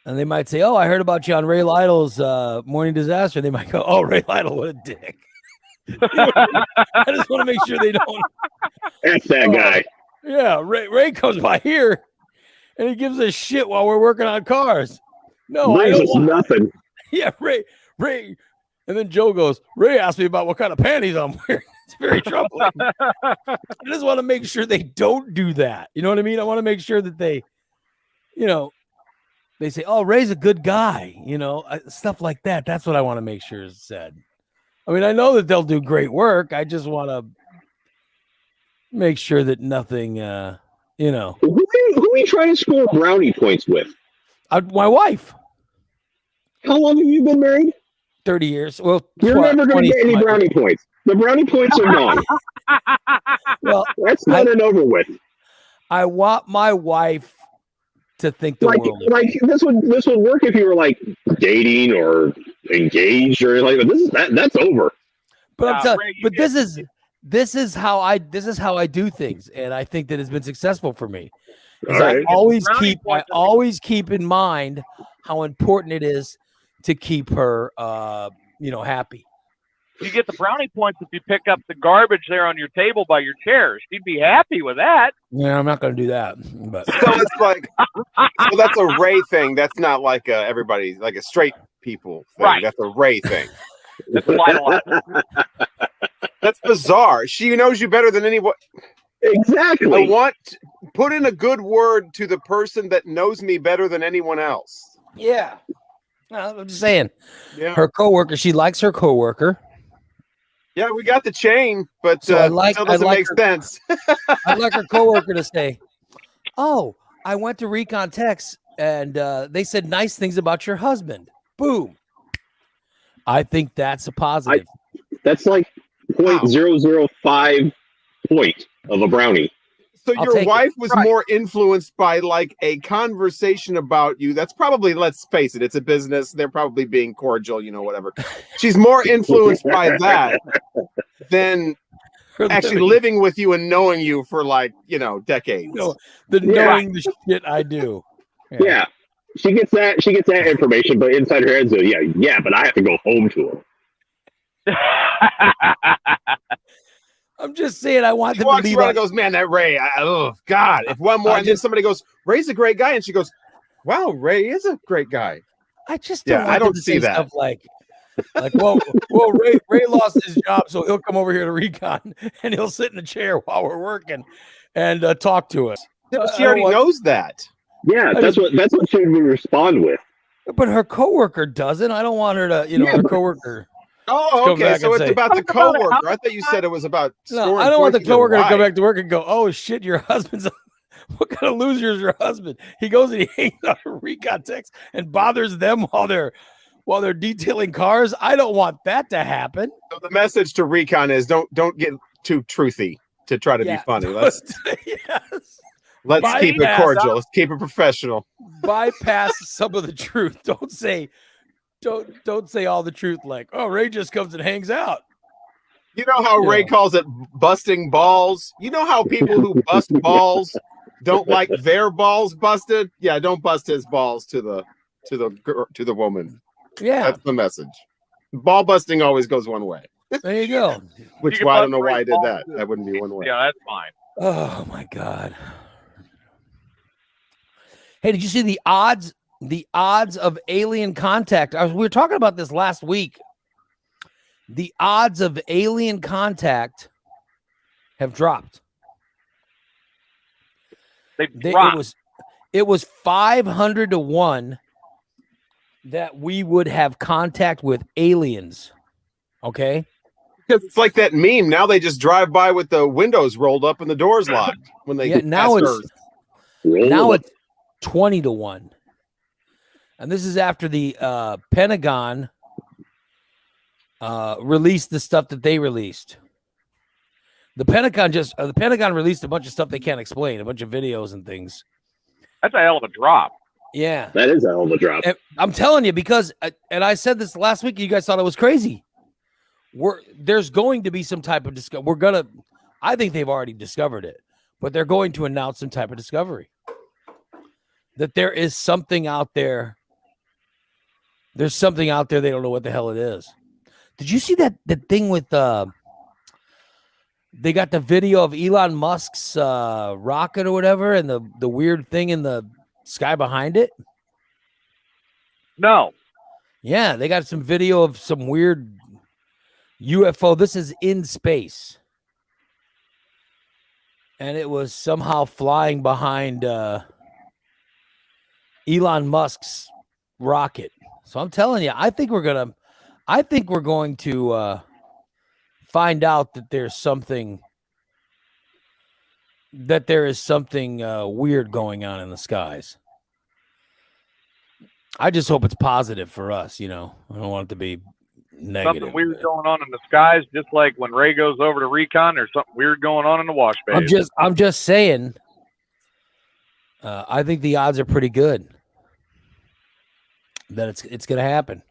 [SPEAKER 2] and they might say, "Oh, I heard about you on Ray Lytle's Morning Disaster." They might go, "Oh, Ray Lytle, what a dick." I just want to make sure they don't.
[SPEAKER 7] That's that guy.
[SPEAKER 2] Yeah, Ray comes by here and he gives us shit while we're working on cars. No,
[SPEAKER 7] Ray's just nothing.
[SPEAKER 2] Yeah, Ray. And then Joe goes, "Ray asked me about what kind of panties I'm wearing." It's very troubling. I just want to make sure they don't do that. You know what I mean? I want to make sure that they, they say, "Oh, Ray's a good guy," stuff like that. That's what I want to make sure is said. I mean, I know that they'll do great work. I just want to make sure that nothing,
[SPEAKER 7] Who are you trying to score brownie points with?
[SPEAKER 2] My wife.
[SPEAKER 7] How long have you been married?
[SPEAKER 2] 30 years. Well,
[SPEAKER 7] you're never going to get any brownie points. The brownie points are gone.
[SPEAKER 2] Well,
[SPEAKER 7] that's not an over with.
[SPEAKER 2] I want my wife to think the world.
[SPEAKER 7] Like this would work if you were like dating or engaged or like. But that's over.
[SPEAKER 2] But I'm telling. But this is how I do things, and I think that it's been successful for me.
[SPEAKER 7] Right.
[SPEAKER 2] I always keep in mind how important it is to keep her, happy.
[SPEAKER 5] You get the brownie points if you pick up the garbage there on your table by your chair. She'd be happy with that.
[SPEAKER 2] Yeah, I'm not going to do that. But
[SPEAKER 9] so it's like, well, that's a Ray thing. That's not like everybody, like a straight people thing.
[SPEAKER 5] Right.
[SPEAKER 9] That's a Ray thing.
[SPEAKER 5] That's
[SPEAKER 9] That's bizarre. She knows you better than anyone.
[SPEAKER 7] Exactly.
[SPEAKER 9] Put in a good word to the person that knows me better than anyone else.
[SPEAKER 2] Yeah. No, I'm just saying.
[SPEAKER 9] Yeah.
[SPEAKER 2] Her coworker, she likes her coworker.
[SPEAKER 9] Yeah, we got the chain, but
[SPEAKER 2] So
[SPEAKER 9] still doesn't make sense.
[SPEAKER 2] I'd like her coworker to say, "Oh, I went to Recon Tex and they said nice things about your husband." Boom. I think that's a positive.
[SPEAKER 7] That's like 0.005 point of a brownie.
[SPEAKER 9] So your wife was more influenced by like a conversation about you. That's probably, let's face it, it's a business. They're probably being cordial, whatever. She's more influenced by that than actually living with you and knowing you for like, decades.
[SPEAKER 2] Knowing the shit I do.
[SPEAKER 7] Yeah. She gets that information, but inside her head, so but I have to go home to him.
[SPEAKER 2] I'm just saying I want
[SPEAKER 9] She
[SPEAKER 2] them to
[SPEAKER 9] walks
[SPEAKER 2] leave.
[SPEAKER 9] around and goes, man, that Ray, oh God. If one more, and then somebody goes, Ray's a great guy, and she goes, wow, Ray is a great guy.
[SPEAKER 2] I just don't.
[SPEAKER 9] Yeah,
[SPEAKER 2] want
[SPEAKER 9] I
[SPEAKER 2] them
[SPEAKER 9] don't
[SPEAKER 2] to
[SPEAKER 9] see
[SPEAKER 2] say
[SPEAKER 9] that.
[SPEAKER 2] stuff like, well, Ray lost his job, so he'll come over here to Recon and he'll sit in a chair while we're working and talk to us.
[SPEAKER 9] She already knows that.
[SPEAKER 7] Yeah, that's what she would respond with.
[SPEAKER 2] But her coworker doesn't. I don't want her to, her coworker.
[SPEAKER 9] Oh,
[SPEAKER 2] come
[SPEAKER 9] okay.
[SPEAKER 2] back
[SPEAKER 9] So
[SPEAKER 2] and
[SPEAKER 9] it's
[SPEAKER 2] say-
[SPEAKER 9] about the coworker. I thought you said it was about.
[SPEAKER 2] No, I don't want the coworker to come back to work and go, "Oh shit, your husband's what kind of loser is your husband?" He goes and he hangs out a Recon text and bothers them while they're detailing cars. I don't want that to happen.
[SPEAKER 9] So the message to Recon is don't get too truthy to try to be funny. Let's keep it
[SPEAKER 2] Bypass-
[SPEAKER 9] cordial. Let's keep it professional.
[SPEAKER 2] Bypass some of the truth. Don't say all the truth like, "Oh, Ray just comes and hangs out."
[SPEAKER 9] You know how Ray calls it busting balls? You know how people who bust balls don't like their balls busted? Yeah, don't bust his balls to the woman.
[SPEAKER 2] Yeah.
[SPEAKER 9] That's the message. Ball busting always goes one way.
[SPEAKER 2] There you go.
[SPEAKER 9] Which
[SPEAKER 5] You
[SPEAKER 9] why I
[SPEAKER 5] can
[SPEAKER 9] don't know
[SPEAKER 5] bust
[SPEAKER 9] why I did
[SPEAKER 5] balls
[SPEAKER 9] that.
[SPEAKER 5] too.
[SPEAKER 9] That wouldn't be one way.
[SPEAKER 5] Yeah, that's fine.
[SPEAKER 2] Oh my God. Hey, did you see the odds? The odds of alien contact. We were talking about this last week. The odds of alien contact have dropped. It was 500 to 1 that we would have contact with aliens. Okay.
[SPEAKER 9] Because it's like that meme. Now they just drive by with the windows rolled up and the doors locked when they
[SPEAKER 2] now
[SPEAKER 9] pass
[SPEAKER 2] it's
[SPEAKER 9] Earth.
[SPEAKER 2] 20 to 1. And this is after the Pentagon released the stuff that they released. The Pentagon released a bunch of stuff they can't explain, a bunch of videos and things.
[SPEAKER 5] That's a hell of a drop.
[SPEAKER 2] Yeah.
[SPEAKER 7] That is a hell of a drop.
[SPEAKER 2] And I'm telling you, because, and I said this last week, you guys thought it was crazy. There's going to be some type of discovery. I think they've already discovered it, but they're going to announce some type of discovery. That there is something out there. There's something out there. They don't know what the hell it is. Did you see that thing with they got the video of Elon Musk's rocket or whatever, and the weird thing in the sky behind it?
[SPEAKER 5] No.
[SPEAKER 2] Yeah, they got some video of some weird UFO. This is in space. And it was somehow flying behind Elon Musk's rocket. So I'm telling you, I think we're going to find out that there is something weird going on in the skies. I just hope it's positive for us. I don't want it to be negative.
[SPEAKER 5] Something weird going on in the skies, just like when Ray goes over to Recon, there's something weird going on in the wash bay.
[SPEAKER 2] I'm just saying. I think the odds are pretty good that it's going to happen.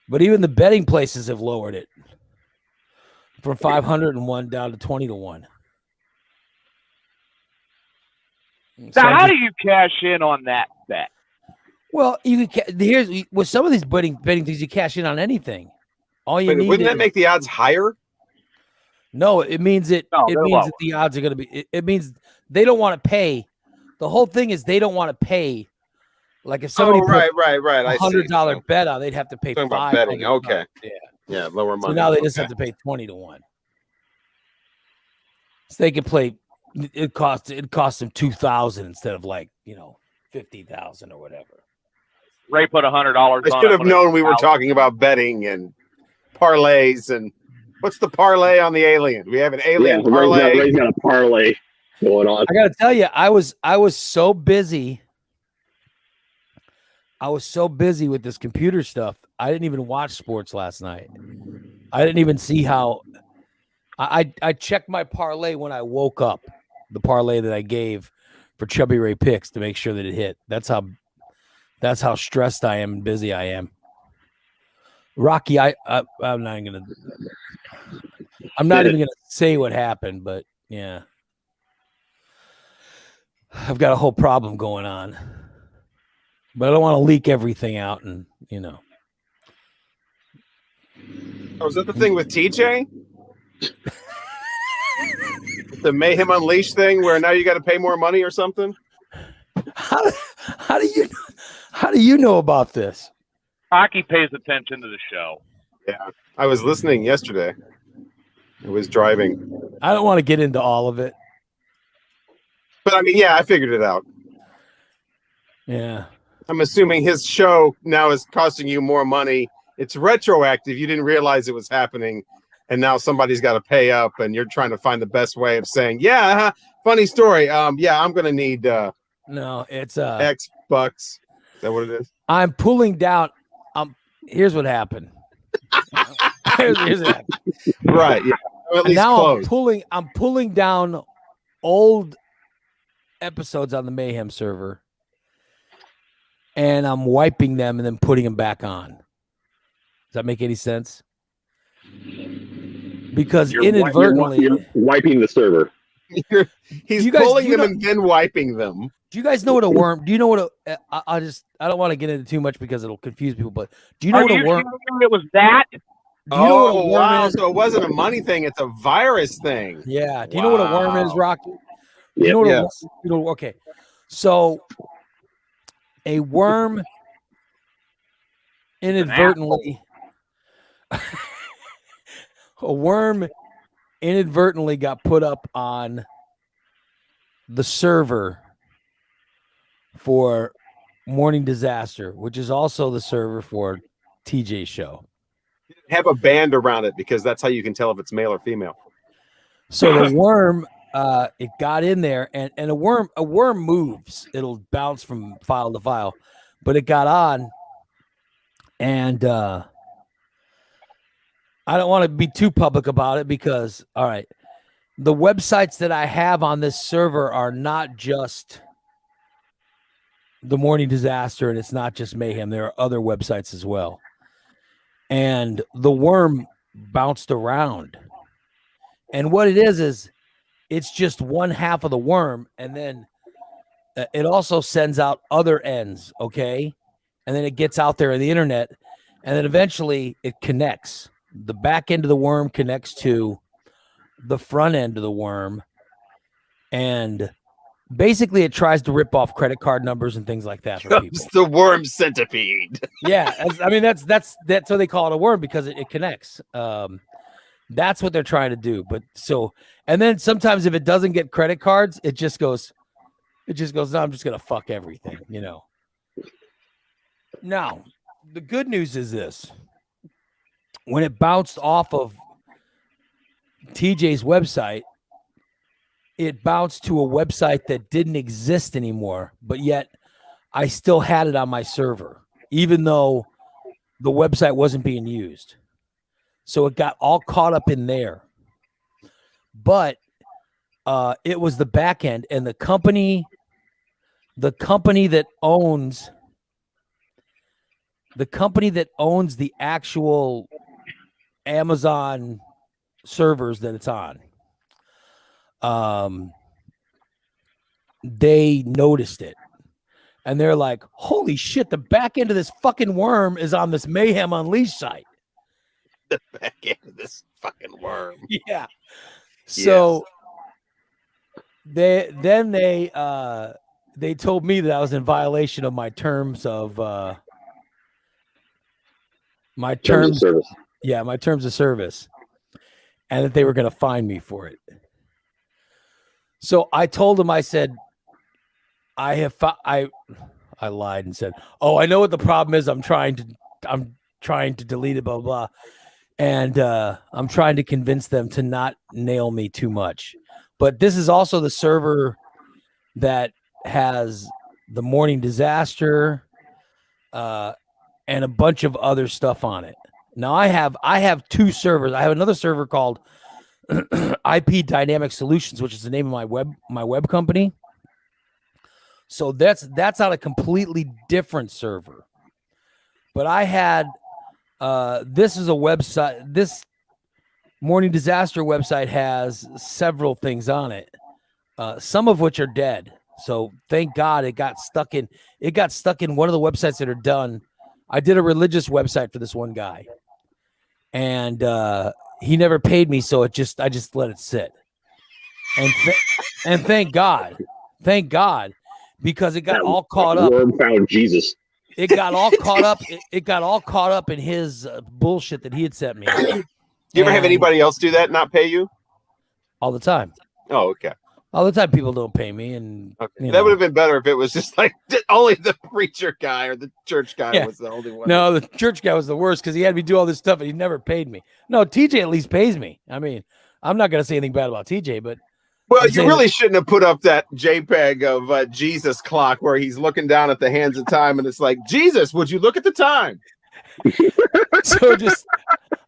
[SPEAKER 2] But even the betting places have lowered it from 501 down to 20 to 1.
[SPEAKER 5] So how do you cash in on that bet?
[SPEAKER 2] Well, you can. Here's with some of these betting things, you cash in on anything. All you need.
[SPEAKER 9] Wouldn't that make the odds higher?
[SPEAKER 2] No, it means it.
[SPEAKER 5] No,
[SPEAKER 2] it
[SPEAKER 5] they're
[SPEAKER 2] means
[SPEAKER 5] lower.
[SPEAKER 2] that the odds are going to be. It means they don't want to pay. The whole thing is they don't want to pay. Like if somebody
[SPEAKER 9] right.
[SPEAKER 2] a $100 bet on, they'd have to pay
[SPEAKER 9] Talking about
[SPEAKER 2] $500.
[SPEAKER 9] betting. Okay.
[SPEAKER 2] Yeah,
[SPEAKER 9] lower money.
[SPEAKER 2] So now they just
[SPEAKER 9] Okay.
[SPEAKER 2] have to pay 20 to 1. So they can play. It costs them 2,000 instead of 50,000 or whatever.
[SPEAKER 5] Ray put $100 on it.
[SPEAKER 9] I should have
[SPEAKER 5] put
[SPEAKER 9] known we were
[SPEAKER 5] 1,000.
[SPEAKER 9] talking about betting and parlays and what's the parlay on the alien? We have an alien parlay.
[SPEAKER 7] Ray's got a parlay going on.
[SPEAKER 2] I got to tell you, I was so busy. I was so busy with this computer stuff. I didn't even watch sports last night. I didn't even see how. I checked my parlay when I woke up. The parlay that I gave for Chubby Ray picks to make sure that it hit. That's how stressed I am and busy I am. Rocky, I'm not even gonna say what happened, but yeah, I've got a whole problem going on, but I don't want to leak everything out, and
[SPEAKER 9] Oh, is that the thing with TJ? The Mayhem Unleashed thing, where now you got to pay more money or something.
[SPEAKER 2] How do you know about this?
[SPEAKER 5] Hockey pays attention to the show.
[SPEAKER 9] Yeah, I was listening yesterday. I was driving,
[SPEAKER 2] I don't want to get into all of it.
[SPEAKER 9] but I mean, yeah, I figured it out.
[SPEAKER 2] Yeah.
[SPEAKER 9] I'm assuming his show now is costing you more money. It's retroactive. You didn't realize it was happening, and now somebody's got to pay up, and you're trying to find the best way of saying, "Yeah, funny story. Yeah, I'm gonna need
[SPEAKER 2] No, it's
[SPEAKER 9] X bucks." Is that what it is?
[SPEAKER 2] I'm pulling down. Here's what happened. here's what happened.
[SPEAKER 9] Right. Yeah. Or at least
[SPEAKER 2] Now
[SPEAKER 9] close.
[SPEAKER 2] I'm pulling down old episodes on the Mayhem server, and I'm wiping them and then putting them back on. Does that make any sense? Because inadvertently,
[SPEAKER 7] you're wiping the server.
[SPEAKER 9] He's
[SPEAKER 2] you guys-
[SPEAKER 9] pulling
[SPEAKER 2] you
[SPEAKER 9] them
[SPEAKER 2] know-
[SPEAKER 9] and then wiping them.
[SPEAKER 2] do you guys know what a worm? Do you know what a? I don't want to get into too much because it'll confuse people. But do you know
[SPEAKER 5] Are
[SPEAKER 2] what
[SPEAKER 5] you
[SPEAKER 2] a worm?
[SPEAKER 5] sure it was that?
[SPEAKER 2] Do you know what a
[SPEAKER 9] Oh,
[SPEAKER 2] worm
[SPEAKER 9] wow.
[SPEAKER 2] is?
[SPEAKER 9] So it wasn't a money thing. It's a virus thing.
[SPEAKER 2] Yeah. Do you know what a worm is,
[SPEAKER 9] Wow.
[SPEAKER 2] Rocky? You
[SPEAKER 7] Yep.
[SPEAKER 2] know what a
[SPEAKER 9] Yes.
[SPEAKER 2] you know, okay. So a worm inadvertently a worm inadvertently got put up on the server for Morning Disaster, which is also the server for TJ's show.
[SPEAKER 9] Have a band around it because that's how you can tell if it's male or female.
[SPEAKER 2] So the worm, it got in there, and a worm moves. It'll bounce from file to file, but it got on, and I don't want to be too public about it because, all right, the websites that I have on this server are not just the Morning Disaster, and it's not just Mayhem. There are other websites as well, and the worm bounced around. And what it is it's just one half of the worm, and then it also sends out other ends, okay? And then it gets out there on the internet, and then eventually it connects. The back end of the worm connects to the front end of the worm, and basically it tries to rip off credit card numbers and things like that for people.
[SPEAKER 9] It's the worm centipede.
[SPEAKER 2] Yeah, I mean that's what they call it, a worm, because it connects. That's what they're trying to do. But so, and then sometimes if it doesn't get credit cards, it just goes, no, I'm just gonna fuck everything, you know. Now, the good news is this: when it bounced off of TJ's website, it bounced to a website that didn't exist anymore, but yet I still had it on my server, even though the website wasn't being used. So it got all caught up in there. But it was the back end, and the company that owns the actual Amazon servers that it's on, they noticed it, and they're like, holy shit, the back end of this fucking worm is on this Mayhem Unleashed site.
[SPEAKER 9] The back end of this fucking worm.
[SPEAKER 2] Yeah. So they told me that I was in violation of my terms of my terms
[SPEAKER 7] of service.
[SPEAKER 2] Yeah, my terms of service, and that they were going to fine me for it. So I told them, I said, I lied and said, "Oh, I know what the problem is. I'm trying to delete it, blah blah, blah. And I'm trying to convince them to not nail me too much." But this is also the server that has the Morning Disaster and a bunch of other stuff on it. Now I have two servers. I have another server called IP Dynamic Solutions, which is the name of my web company. So that's on a completely different server. But I had this is a website. This Morning Disaster website has several things on it, some of which are dead. So thank God it got stuck in one of the websites that are done. I did a religious website for this one guy, and he never paid me, so I just let it sit. And thank God, because it got all caught up.
[SPEAKER 7] Worm found Jesus.
[SPEAKER 2] It got all caught up. It got all caught up in his bullshit that he had sent me.
[SPEAKER 9] Do you ever have anybody else do that, not pay you?
[SPEAKER 2] All the time.
[SPEAKER 9] Oh, okay.
[SPEAKER 2] All the time, people don't pay me, and
[SPEAKER 9] That would have been better if it was just like only the preacher guy or the church guy was the only one.
[SPEAKER 2] No, the church guy was the worst because he had me do all this stuff and he never paid me. No, TJ at least pays me. I mean, I'm not gonna say anything bad about TJ, but
[SPEAKER 9] well, you really shouldn't have put up that JPEG of Jesus clock where he's looking down at the hands of time, and it's like, Jesus, would you look at the time?
[SPEAKER 2] So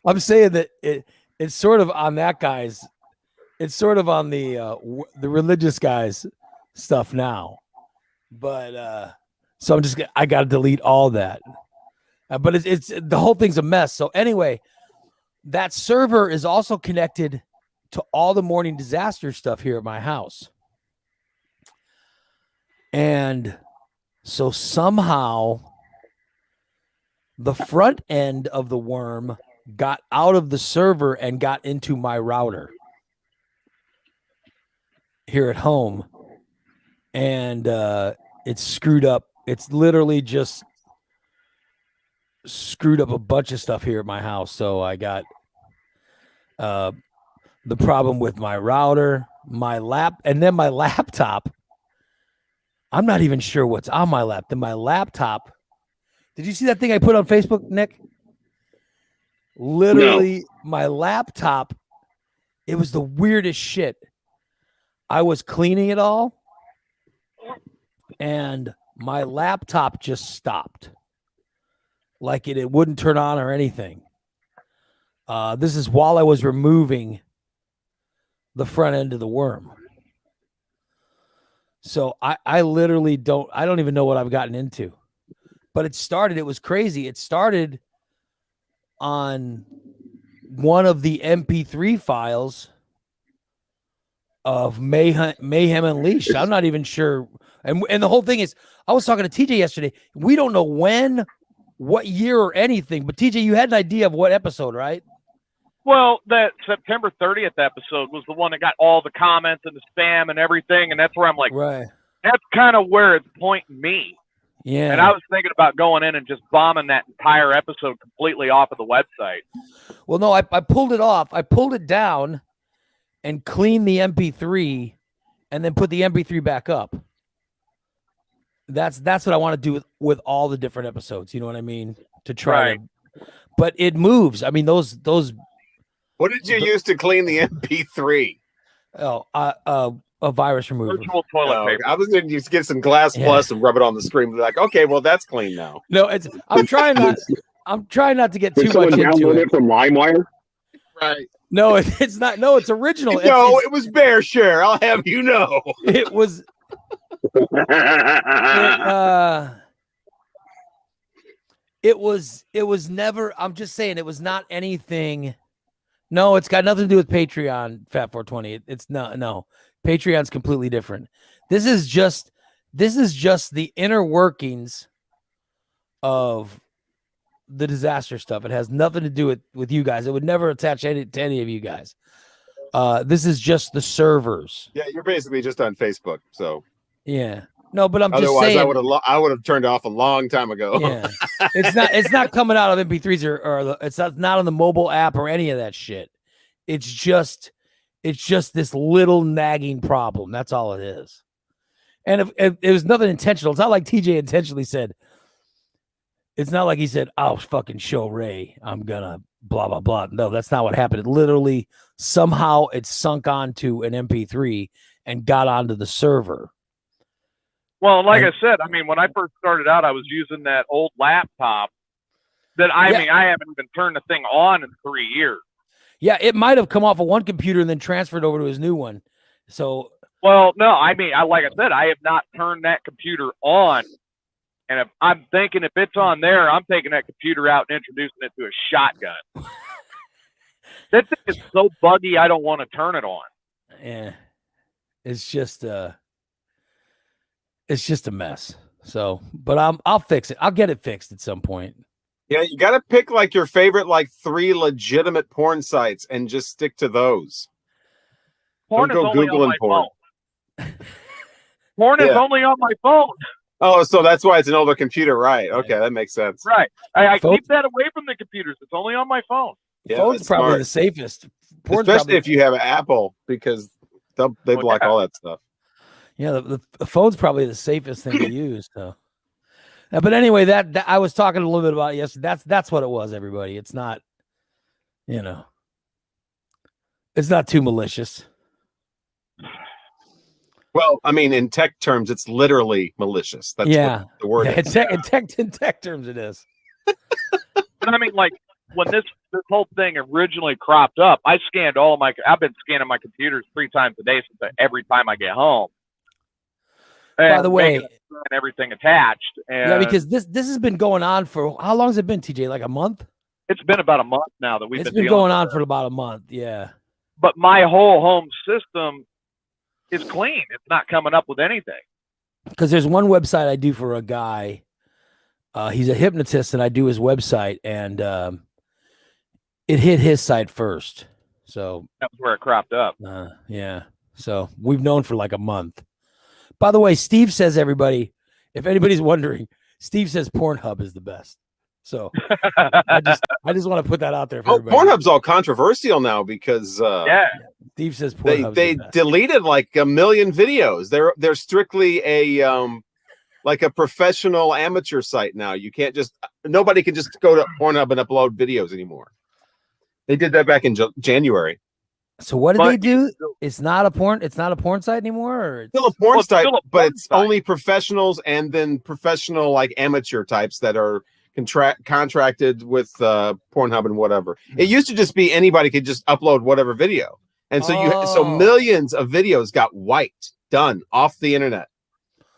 [SPEAKER 2] I'm saying that it's sort of on that guy's. It's sort of on the religious guys stuff now, but so I got to delete all that. But it's the whole thing's a mess. So anyway, that server is also connected to all the Morning Disaster stuff here at my house, and so somehow the front end of the worm got out of the server and got into my router here at home, and it's screwed up. It's literally just screwed up a bunch of stuff here at my house. So I got the problem with my router, and then my laptop. I'm not even sure what's on my lap. Then my laptop. Did you see that thing I put on Facebook, Nick? Literally, my laptop. It was the weirdest shit. I was cleaning it all, and my laptop just stopped. Like it wouldn't turn on or anything. This is while I was removing the front end of the worm. So I literally I don't even know what I've gotten into. But it was crazy. It started on one of the MP3 files of Mayhem Unleashed. I'm not even sure. And the whole thing is, I was talking to TJ yesterday. We don't know when, what year or anything, but TJ, you had an idea of what episode, right?
[SPEAKER 5] Well, that September 30th episode was the one that got all the comments and the spam and everything, and that's where I'm like,
[SPEAKER 2] right.
[SPEAKER 5] That's kind of where it's pointing me.
[SPEAKER 2] Yeah.
[SPEAKER 5] And I was thinking about going in and just bombing that entire episode completely off of the website.
[SPEAKER 2] Well, no, I pulled it off. I pulled it down and cleaned the MP3 and then put the MP3 back up. That's what I want to do with all the different episodes. You know what I mean? To try to, but it moves. I mean, those.
[SPEAKER 9] What did you use to clean the MP3?
[SPEAKER 2] Oh, a virus remover.
[SPEAKER 5] Virtual toilet paper.
[SPEAKER 9] I was going to just get some Glass Plus and rub it on the screen. Be like, okay, well, that's clean now.
[SPEAKER 2] No, I'm trying not to get too much into
[SPEAKER 7] download it from LimeWire.
[SPEAKER 9] Right.
[SPEAKER 2] No, it's not. No, it's original.
[SPEAKER 9] No, it was Bear Share. I'll have you know.
[SPEAKER 2] It was. It was never. I'm just saying, it was not anything. No, it's got nothing to do with Patreon. Fat 420. It's not. No, Patreon's completely different. This is just the inner workings of the disaster stuff. It has nothing to do with you guys. It would never attach to any of you guys. This is just the servers.
[SPEAKER 9] Yeah, you're basically just on Facebook. So
[SPEAKER 2] yeah, no, but I'm just
[SPEAKER 9] otherwise
[SPEAKER 2] saying.
[SPEAKER 9] I would have turned off a long time ago.
[SPEAKER 2] Yeah, it's not coming out of MP3s or it's not on the mobile app or any of that shit. It's just this little nagging problem. That's all it is. And if it was nothing intentional, it's not like TJ intentionally said. It's not like he said, "I'll fucking show Ray. I'm gonna blah blah blah." No, that's not what happened. It literally somehow it sunk onto an MP3 and got onto the server.
[SPEAKER 5] Well, like I said, I mean, when I first started out, I was using that old laptop that I haven't even turned the thing on in 3 years.
[SPEAKER 2] Yeah, it might have come off of one computer and then transferred over to his new one. So,
[SPEAKER 5] well, no, I mean, like I said, I have not turned that computer on. And if I'm thinking if it's on there, I'm taking that computer out and introducing it to a shotgun. That thing is so buggy, I don't want to turn it on.
[SPEAKER 2] Yeah, it's just a mess. So, but I'll fix it. I'll get it fixed at some point.
[SPEAKER 9] Yeah, you got to pick like your favorite like 3 legitimate porn sites and just stick to those.
[SPEAKER 5] Porn
[SPEAKER 9] Don't
[SPEAKER 5] is
[SPEAKER 9] go
[SPEAKER 5] only on
[SPEAKER 9] Googling
[SPEAKER 5] my
[SPEAKER 9] porn.
[SPEAKER 5] phone. Porn is
[SPEAKER 9] Yeah.
[SPEAKER 5] only on my phone.
[SPEAKER 9] Oh, so that's why it's an older computer, right? Okay, that makes sense.
[SPEAKER 5] Right. I
[SPEAKER 2] Phone-
[SPEAKER 5] keep that away from the computers. It's only on my phone.
[SPEAKER 9] Yeah,
[SPEAKER 2] Phone's
[SPEAKER 9] that's
[SPEAKER 2] probably
[SPEAKER 9] smart.
[SPEAKER 2] the safest. Porn's
[SPEAKER 9] Especially
[SPEAKER 2] probably,
[SPEAKER 9] if you have an Apple, because they
[SPEAKER 5] Well,
[SPEAKER 9] block
[SPEAKER 5] yeah.
[SPEAKER 9] all that stuff.
[SPEAKER 2] yeah, the phone's probably the safest thing to use. So, but anyway, that I was talking a little bit about it yesterday. That's what it was, everybody. It's not, it's not too malicious.
[SPEAKER 9] Well, I mean, in tech terms, it's literally malicious. That's
[SPEAKER 2] Yeah.
[SPEAKER 9] what the word
[SPEAKER 2] Yeah,
[SPEAKER 9] is.
[SPEAKER 2] in tech terms, it is.
[SPEAKER 5] But I mean, like when this whole thing originally cropped up, I scanned all of my. I've been scanning my computers 3 times a day since every time I get home.
[SPEAKER 2] By the way,
[SPEAKER 5] and everything attached. And
[SPEAKER 2] yeah, because this has been going on for how long has it been, TJ? Like a month?
[SPEAKER 5] it's been about a month now that we've
[SPEAKER 2] It's
[SPEAKER 5] been
[SPEAKER 2] been
[SPEAKER 5] dealing
[SPEAKER 2] going on
[SPEAKER 5] with
[SPEAKER 2] for
[SPEAKER 5] it.
[SPEAKER 2] about a month. Yeah.
[SPEAKER 5] But my whole home system is clean. It's not coming up with anything.
[SPEAKER 2] Because there's one website I do for a guy. He's a hypnotist, and I do his website, and it hit his site first. So
[SPEAKER 5] That's where it cropped up.
[SPEAKER 2] yeah. So we've known for like a month. By the way, Steve says, everybody, if anybody's wondering, Steve says Pornhub is the best. So I just want to put that out there for
[SPEAKER 9] Oh,
[SPEAKER 2] everybody.
[SPEAKER 9] Pornhub's all controversial now because
[SPEAKER 5] Yeah.
[SPEAKER 2] Steve says
[SPEAKER 9] they
[SPEAKER 2] Pornhub's
[SPEAKER 9] they
[SPEAKER 2] the best.
[SPEAKER 9] deleted like 1 million videos. They're strictly a like a professional amateur site now. You can't just nobody can just go to Pornhub and upload videos anymore. They did that back in January.
[SPEAKER 2] So what did
[SPEAKER 5] But
[SPEAKER 2] they do? It's not a porn site anymore, or
[SPEAKER 9] Still a porn
[SPEAKER 5] it's
[SPEAKER 9] site,
[SPEAKER 5] still a
[SPEAKER 9] but
[SPEAKER 5] porn
[SPEAKER 9] it's
[SPEAKER 5] site.
[SPEAKER 9] only professionals and then professional like amateur types that are contracted with Pornhub and whatever. It used to just be anybody could just upload whatever video, and so
[SPEAKER 2] Oh.
[SPEAKER 9] millions of videos got wiped, done off the internet.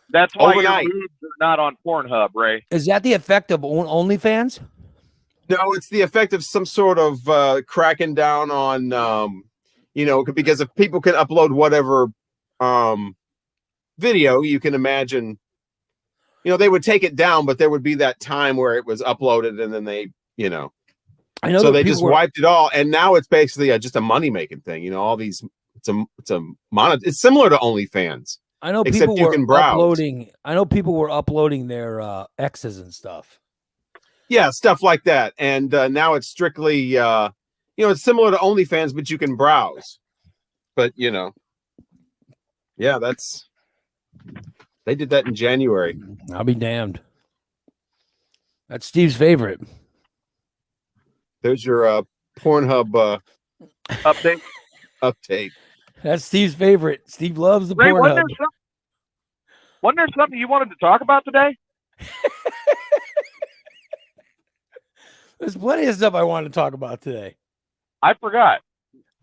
[SPEAKER 5] That's why
[SPEAKER 9] Overnight.
[SPEAKER 5] your boobs are not on Pornhub, Ray.
[SPEAKER 2] is that the effect of OnlyFans?
[SPEAKER 9] No, it's the effect of some sort of cracking down on, because if people can upload whatever video, you can imagine, they would take it down, but there would be that time where it was uploaded and then they,
[SPEAKER 2] I know
[SPEAKER 9] so
[SPEAKER 2] that
[SPEAKER 9] they
[SPEAKER 2] people
[SPEAKER 9] just
[SPEAKER 2] were-
[SPEAKER 9] wiped it all. And now it's basically just a money making thing. All these, it's similar to OnlyFans.
[SPEAKER 2] I know
[SPEAKER 9] except
[SPEAKER 2] people
[SPEAKER 9] you
[SPEAKER 2] were
[SPEAKER 9] can browse.
[SPEAKER 2] uploading. I know people were uploading their exes and stuff.
[SPEAKER 9] Yeah, stuff like that. And now it's strictly, it's similar to OnlyFans, but you can browse. But, yeah, they did that in January.
[SPEAKER 2] I'll be damned. That's Steve's favorite.
[SPEAKER 9] There's your Pornhub
[SPEAKER 5] Update.
[SPEAKER 9] update.
[SPEAKER 2] That's Steve's favorite. Steve loves the
[SPEAKER 5] Ray, wasn't
[SPEAKER 2] Pornhub.
[SPEAKER 5] there something you wanted to talk about today?
[SPEAKER 2] There's plenty of stuff I want to talk about today.
[SPEAKER 5] I forgot.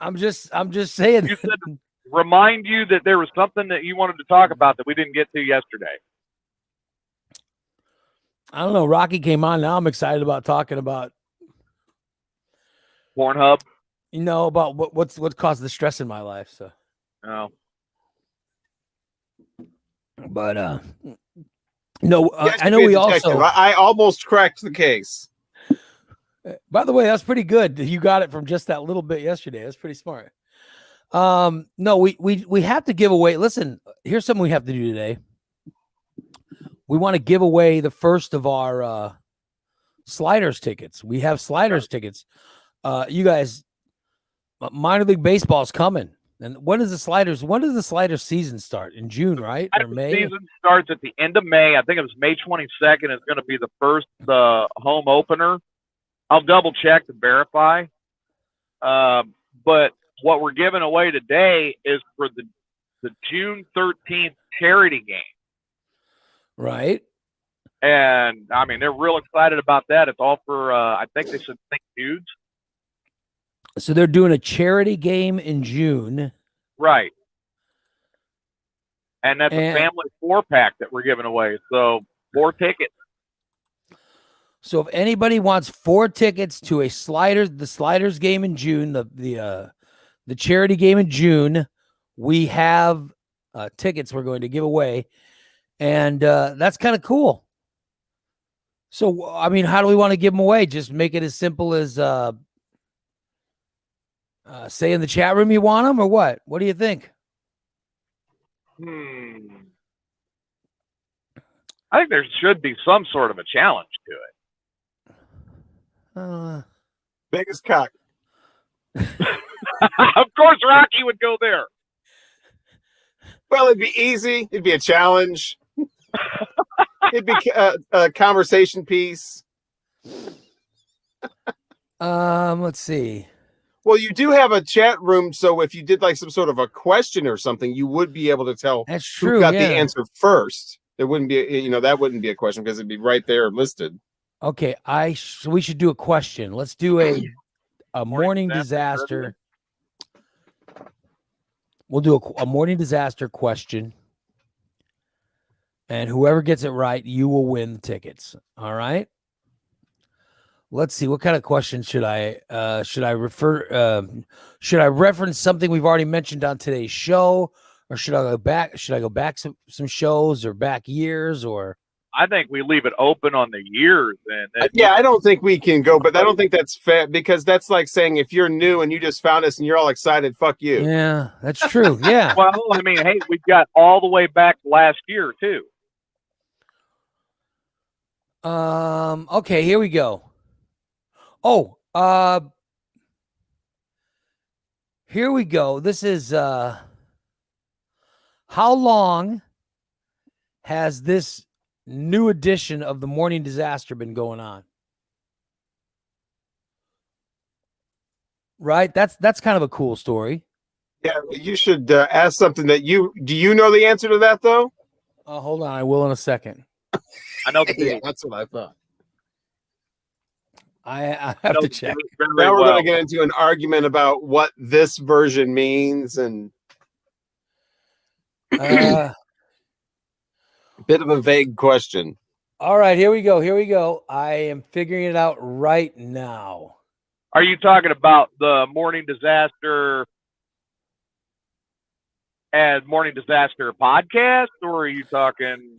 [SPEAKER 2] I'm just saying.
[SPEAKER 5] You said to remind you that there was something that you wanted to talk about that we didn't get to yesterday.
[SPEAKER 2] I don't know. Rocky came on. Now I'm excited about talking about
[SPEAKER 5] Pornhub.
[SPEAKER 2] about what's caused the stress in my life. So,
[SPEAKER 5] Oh.
[SPEAKER 2] but no,
[SPEAKER 9] Yes,
[SPEAKER 2] I know
[SPEAKER 9] be a
[SPEAKER 2] we
[SPEAKER 9] detective.
[SPEAKER 2] also.
[SPEAKER 9] I almost cracked the case.
[SPEAKER 2] By the way, that's pretty good. You got it from just that little bit yesterday. That's pretty smart. No, we have to give away. Listen, here's something we have to do today. We want to give away the first of our Sliders tickets. We have Sliders tickets. You guys, minor league baseball is coming. And when does the Sliders season start? In June, right? Or
[SPEAKER 5] The
[SPEAKER 2] May?
[SPEAKER 5] season starts at the end of May. I think it was May 22nd. It's going to be the first home opener. I'll double check to verify. But what we're giving away today is for the June 13th charity game.
[SPEAKER 2] Right.
[SPEAKER 5] And I mean, they're real excited about that. It's all for, I think they said St. Jude's.
[SPEAKER 2] So they're doing a charity game in June.
[SPEAKER 5] Right. And that's
[SPEAKER 2] And-
[SPEAKER 5] a family 4-pack that we're giving away. So 4 tickets.
[SPEAKER 2] So if anybody wants 4 tickets to the Sliders game in June, the charity game in June, we have tickets we're going to give away, and that's kind of cool. So, I mean, how do we want to give them away? Just make it as simple as say in the chat room you want them, or what? What do you think?
[SPEAKER 5] I think there should be some sort of a challenge to it.
[SPEAKER 9] Biggest cock.
[SPEAKER 5] Of course, Rocky would go there.
[SPEAKER 9] Well, it'd be easy. It'd be a challenge. It'd be a conversation piece.
[SPEAKER 2] Let's see.
[SPEAKER 9] Well, you do have a chat room, so if you did like some sort of a question or something, you would be able to tell
[SPEAKER 2] That's
[SPEAKER 9] who
[SPEAKER 2] true.
[SPEAKER 9] got
[SPEAKER 2] Yeah.
[SPEAKER 9] the answer first. There wouldn't be, that wouldn't be a question because it'd be right there listed.
[SPEAKER 2] Okay, so we should do a question. Let's do a morning disaster. We'll do a morning disaster question. And whoever gets it right, you will win the tickets. All right. Let's see. What kind of question should I reference something we've already mentioned on today's show, or should I go back? Should I go back some shows or back years, or?
[SPEAKER 5] I think we leave it open on the years. And
[SPEAKER 9] Yeah, I don't think we can go, but I don't think that's fair because that's like saying if you're new and you just found us and you're all excited, fuck you.
[SPEAKER 2] Yeah, that's true. Yeah.
[SPEAKER 5] Well, I mean, hey, we've got all the way back last year too.
[SPEAKER 2] Okay, here we go. Oh, here we go. This is how long has this new edition of the Morning Disaster been going on? Right? That's kind of a cool story.
[SPEAKER 9] Yeah, you should ask something that do you know the answer to that though?
[SPEAKER 2] Hold on, I will in a second.
[SPEAKER 5] I know the
[SPEAKER 9] Yeah, that's what I thought.
[SPEAKER 2] I have to check.
[SPEAKER 9] Now we're going to get into an argument about what this version means and
[SPEAKER 2] Uh,
[SPEAKER 9] bit of a vague question.
[SPEAKER 2] all right, here we go. Here we go. I am figuring it out right now.
[SPEAKER 5] Are you talking about the Morning Disaster and Morning Disaster podcast, or are you talking?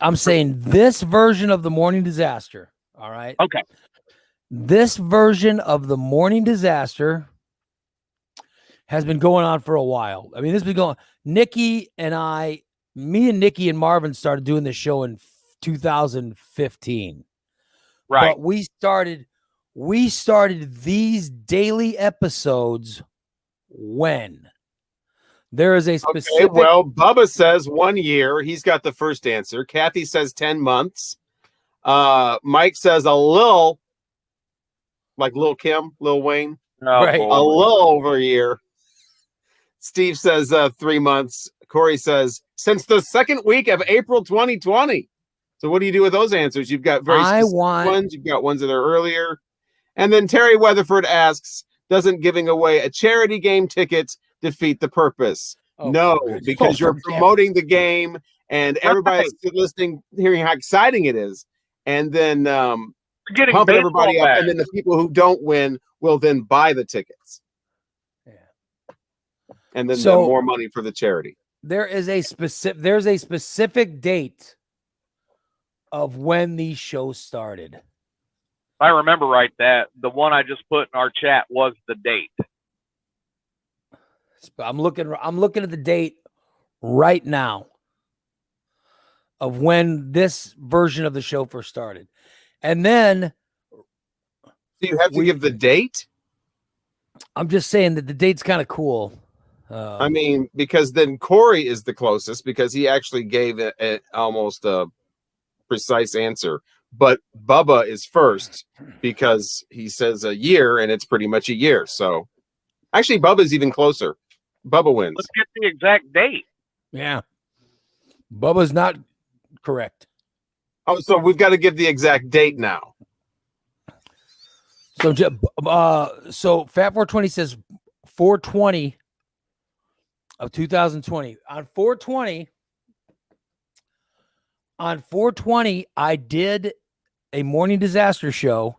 [SPEAKER 2] I'm saying this version of the Morning Disaster. All right.
[SPEAKER 5] Okay.
[SPEAKER 2] This version of the Morning Disaster has been going on for a while. I mean, this has been going. Nikki and Nikki and Marvin started doing this show in 2015.
[SPEAKER 5] Right.
[SPEAKER 2] But we started these daily episodes when there is a specific.
[SPEAKER 9] Okay, well, Bubba says 1 year. He's got the first answer. Kathy says 10 months. Mike says a little, like Lil Kim, Lil Wayne.
[SPEAKER 2] Right.
[SPEAKER 9] A little over a year. Steve says 3 months. Corey says since the second week of April 2020. So what do you do with those answers? You've got very specific ones. You've got ones that are earlier. And then Terry Weatherford asks, doesn't giving away a charity game ticket defeat the purpose? No, because you're promoting the game and everybody's listening, hearing how exciting it is. And then pumping everybody up. And then the people who don't win will then buy the tickets. And then more money for the charity.
[SPEAKER 2] There's a specific date of when these shows started.
[SPEAKER 5] If I remember right, that the one I just put in our chat was the date.
[SPEAKER 2] I'm looking at the date right now of when this version of the show first started. And then
[SPEAKER 9] you have to give the date?
[SPEAKER 2] I'm just saying that the date's kind of cool.
[SPEAKER 9] I mean, because then Corey is the closest because he actually gave almost a precise answer. But Bubba is first because he says a year and it's pretty much a year. So actually, Bubba's even closer. Bubba wins.
[SPEAKER 5] Let's get the exact date.
[SPEAKER 2] Yeah. Bubba's not correct.
[SPEAKER 9] Oh, so we've got to give the exact date now.
[SPEAKER 2] So Fat 420 says 420 of 2020. On 420, I did a Morning Disaster show,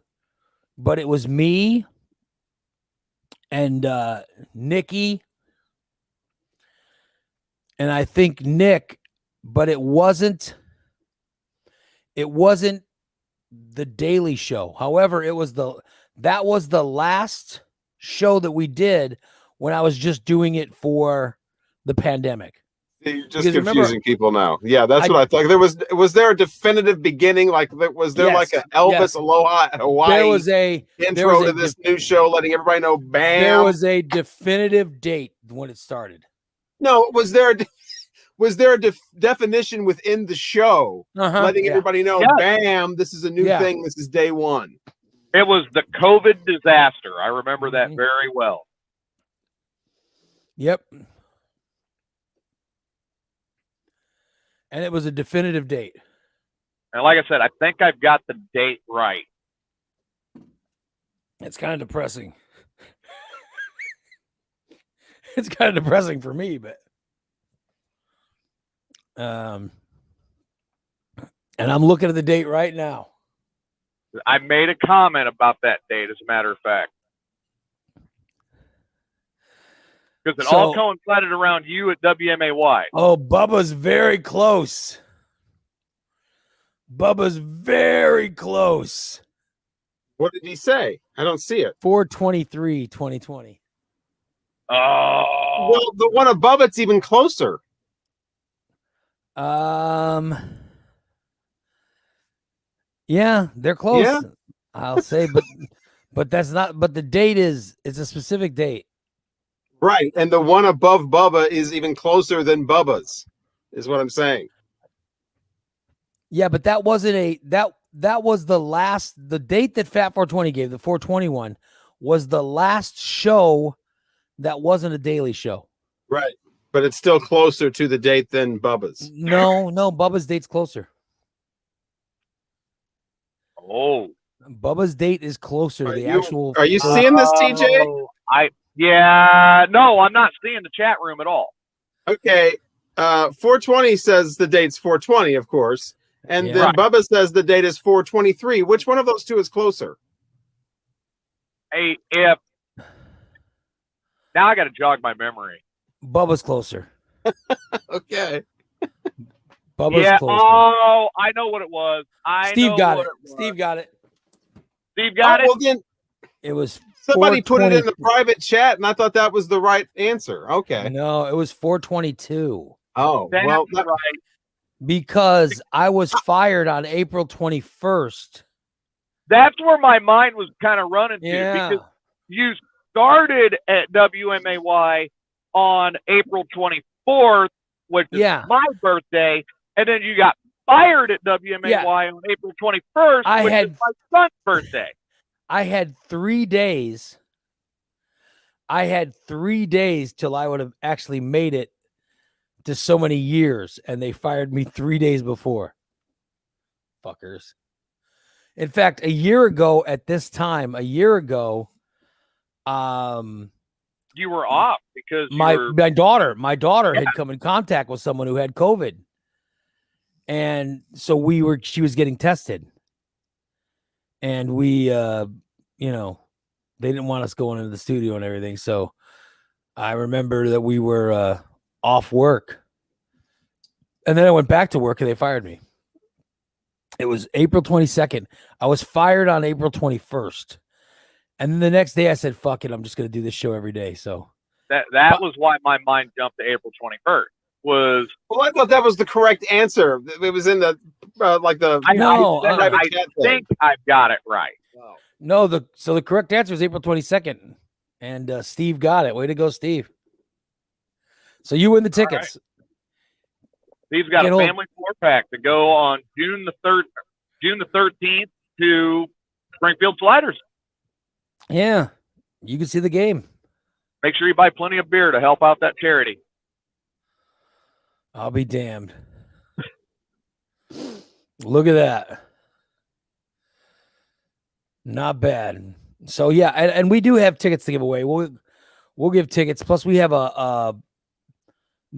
[SPEAKER 2] but it was me and Nikki and I think Nick, but it wasn't The Daily Show. However, that was the last show that we did when I was just doing it for the pandemic.
[SPEAKER 9] You're just
[SPEAKER 2] Because
[SPEAKER 9] confusing
[SPEAKER 2] remember,
[SPEAKER 9] people now. Yeah, that's what I thought. Was there a definitive beginning? Was there like
[SPEAKER 2] Yes,
[SPEAKER 9] an Elvis
[SPEAKER 2] yes.
[SPEAKER 9] Aloha Hawaii
[SPEAKER 2] There was a
[SPEAKER 9] intro to this new show, letting everybody know? Bam.
[SPEAKER 2] There was a definitive date when it started.
[SPEAKER 9] No, was there a definition within the show, letting everybody know?
[SPEAKER 5] Yeah.
[SPEAKER 9] Bam! This is a new thing. This is day one.
[SPEAKER 5] It was the COVID disaster. I remember that very well.
[SPEAKER 2] Yep. And it was a definitive date.
[SPEAKER 5] And like I said, I think I've got the date right.
[SPEAKER 2] It's kind of depressing. It's kind of depressing for me, but and I'm looking at the date right now.
[SPEAKER 5] I made a comment about that date, as a matter of fact. Because it all coincided around you at WMAY.
[SPEAKER 2] Oh, Bubba's very close. Bubba's very close.
[SPEAKER 9] What did he say? I don't see it.
[SPEAKER 2] 4/23/2020.
[SPEAKER 5] Oh.
[SPEAKER 9] Well, the one above it's even closer.
[SPEAKER 2] Yeah, they're close.
[SPEAKER 9] Yeah.
[SPEAKER 2] I'll say, but that's not. But the date it's a specific date.
[SPEAKER 9] Right, and the one above Bubba is even closer than Bubba's, is what I'm saying.
[SPEAKER 2] Yeah, but that wasn't that was the date that Fat 420 gave, the 421, was the last show that wasn't a daily show.
[SPEAKER 9] Right, but it's still closer to the date than Bubba's.
[SPEAKER 2] No, Bubba's date's closer.
[SPEAKER 5] Oh.
[SPEAKER 2] Bubba's date is closer to the actual.
[SPEAKER 9] Are you seeing this, TJ?
[SPEAKER 5] No, I'm not seeing the chat room at all.
[SPEAKER 9] Okay. 420 says the date's 420, of course. And then Bubba says the date is 4/23. Which one of those two is closer?
[SPEAKER 5] Hey, if now I got to jog my memory.
[SPEAKER 2] Bubba's closer.
[SPEAKER 9] Okay.
[SPEAKER 2] Bubba's closer.
[SPEAKER 5] Oh, I know what it was.
[SPEAKER 2] Steve got it. Steve got it.
[SPEAKER 5] Steve got it.
[SPEAKER 9] Well, then
[SPEAKER 2] it was
[SPEAKER 9] somebody put it in the private chat, and I thought that was the right answer. Okay.
[SPEAKER 2] No, it was 4/22.
[SPEAKER 9] Oh,
[SPEAKER 5] that's
[SPEAKER 9] well,
[SPEAKER 5] right.
[SPEAKER 2] Because I was fired on April 21st.
[SPEAKER 5] That's where my mind was kind of running to,
[SPEAKER 2] Yeah.
[SPEAKER 5] because you started at WMAY on April 24th, which is my birthday, and then you got fired at WMAY on April 21st, which is my son's birthday.
[SPEAKER 2] I had 3 days. I had 3 days till I would have actually made it to so many years, and they fired me 3 days before. Fuckers. In fact, a year ago at this time,
[SPEAKER 5] You were off because
[SPEAKER 2] my daughter had come in contact with someone who had COVID. And so she was getting tested. And we they didn't want us going into the studio and everything. So I remember that we were off work. And then I went back to work and they fired me. It was April 22nd. I was fired on April 21st. And then the next day I said, fuck it, I'm just going to do this show every day. So
[SPEAKER 5] that was why my mind jumped to April 21st. Well,
[SPEAKER 9] I thought that was the correct answer. It was in the
[SPEAKER 5] I think I've got it right.
[SPEAKER 2] No, so the correct answer is April 22nd. And Steve got it. Way to go, Steve. So you win the tickets.
[SPEAKER 5] Right. Steve's got a family 4-pack to go on June the 13th to Springfield Sliders.
[SPEAKER 2] Yeah, you can see the game.
[SPEAKER 5] Make sure you buy plenty of beer to help out that charity.
[SPEAKER 2] I'll be damned. Look at that. Not bad. So yeah, and we do have tickets to give away. We'll give tickets. Plus we have a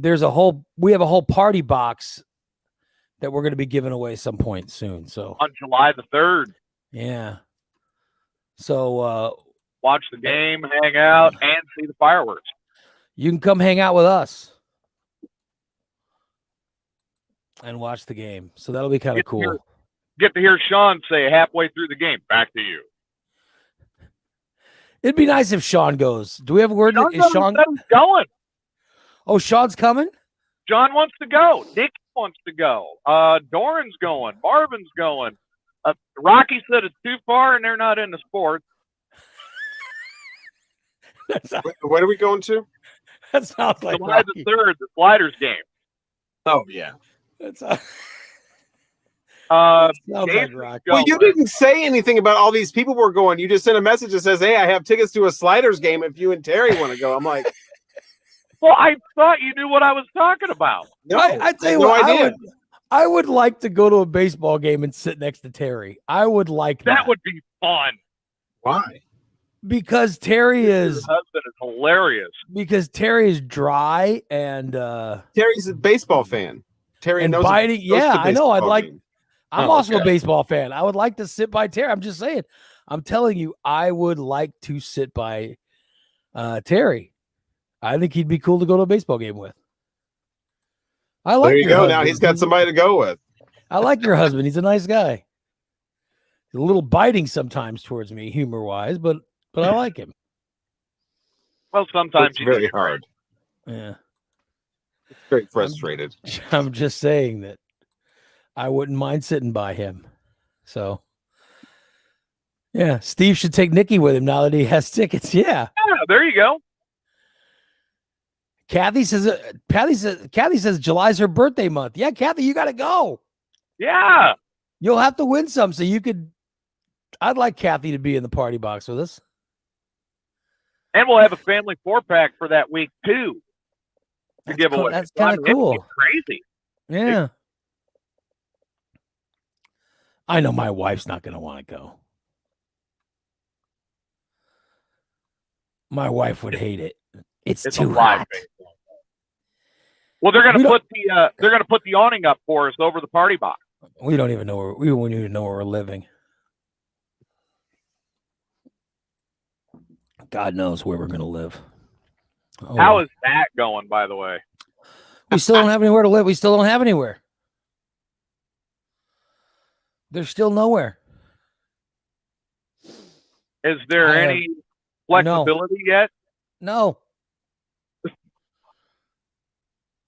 [SPEAKER 2] whole party box that we're going to be giving away some point soon. So
[SPEAKER 5] on July the 3rd.
[SPEAKER 2] Yeah. So
[SPEAKER 5] watch the game, hang out, and see the fireworks.
[SPEAKER 2] You can come hang out with us and watch the game. So that'll be kind of cool.
[SPEAKER 5] get to hear Sean say halfway through the game, "Back to you."
[SPEAKER 2] It'd be nice if Sean goes. Do we have a word? Is Sean
[SPEAKER 5] going?
[SPEAKER 2] Oh, Sean's coming?
[SPEAKER 5] John wants to go. Nick wants to go. Doran's going. Marvin's going. Rocky said it's too far and they're not into sports.
[SPEAKER 9] What are we going to?
[SPEAKER 2] That sounds like
[SPEAKER 5] July the 3rd, the Sliders game.
[SPEAKER 9] Oh yeah.
[SPEAKER 2] That's
[SPEAKER 5] Sounds
[SPEAKER 2] like Rocky.
[SPEAKER 9] Well, you didn't say anything about all these people were going. You just sent a message that says, "Hey, I have tickets to a Sliders game if you and Terry want to go." I'm like,
[SPEAKER 5] well, I thought you knew what I was talking about.
[SPEAKER 9] no,
[SPEAKER 2] I tell you
[SPEAKER 9] no
[SPEAKER 2] what,
[SPEAKER 9] idea.
[SPEAKER 2] I would like to go to a baseball game and sit next to Terry. I would like that.
[SPEAKER 5] That would be fun.
[SPEAKER 9] Why?
[SPEAKER 2] Because Terry
[SPEAKER 5] Your
[SPEAKER 2] is
[SPEAKER 5] husband is hilarious.
[SPEAKER 2] dry and
[SPEAKER 9] Terry's a baseball fan. Terry
[SPEAKER 2] and
[SPEAKER 9] knows
[SPEAKER 2] biting.
[SPEAKER 9] goes to
[SPEAKER 2] Yeah, I know. I'd
[SPEAKER 9] baseball
[SPEAKER 2] like.
[SPEAKER 9] games.
[SPEAKER 2] I'm
[SPEAKER 9] Oh,
[SPEAKER 2] also
[SPEAKER 9] okay.
[SPEAKER 2] a baseball fan. I would like to sit by Terry. I'm just saying. I'm telling you, I would like to sit by Terry. I think he'd be cool to go to a baseball game with. I like.
[SPEAKER 9] There you
[SPEAKER 2] your
[SPEAKER 9] go.
[SPEAKER 2] husband.
[SPEAKER 9] Now he's got somebody to go with.
[SPEAKER 2] I like your husband. He's a nice guy. He's a little biting sometimes towards me, humor wise, but I like him.
[SPEAKER 5] Well, sometimes
[SPEAKER 9] It's very hard.
[SPEAKER 2] Yeah.
[SPEAKER 9] Very frustrated.
[SPEAKER 2] I'm just saying that I wouldn't mind sitting by him. So, yeah, Steve should take Nikki with him now that he has tickets. Yeah.
[SPEAKER 5] Yeah, there you go.
[SPEAKER 2] Kathy says, Kathy says July's her birthday month. Yeah, Kathy, you got to go.
[SPEAKER 5] Yeah.
[SPEAKER 2] You'll have to win some so you could. I'd like Kathy to be in the party box with us.
[SPEAKER 5] And we'll have a family 4-pack for that week, too. To give away.
[SPEAKER 2] That's kind of cool.
[SPEAKER 5] It's crazy.
[SPEAKER 2] Yeah. I know my wife's not going to want to go. My wife would hate it. It's
[SPEAKER 5] a
[SPEAKER 2] too
[SPEAKER 5] live
[SPEAKER 2] hot.
[SPEAKER 5] baseball. Well, they're
[SPEAKER 2] We
[SPEAKER 5] going
[SPEAKER 2] don't-
[SPEAKER 5] to put the awning up for us over the party box.
[SPEAKER 2] We don't even know we won't even know where we're living. God knows where we're going to live. Oh,
[SPEAKER 5] How
[SPEAKER 2] well.
[SPEAKER 5] is that going, by the way?
[SPEAKER 2] We still don't have anywhere to live. We still don't have anywhere. There's still nowhere.
[SPEAKER 5] Is there
[SPEAKER 2] I have-
[SPEAKER 5] any flexibility yet?
[SPEAKER 2] No.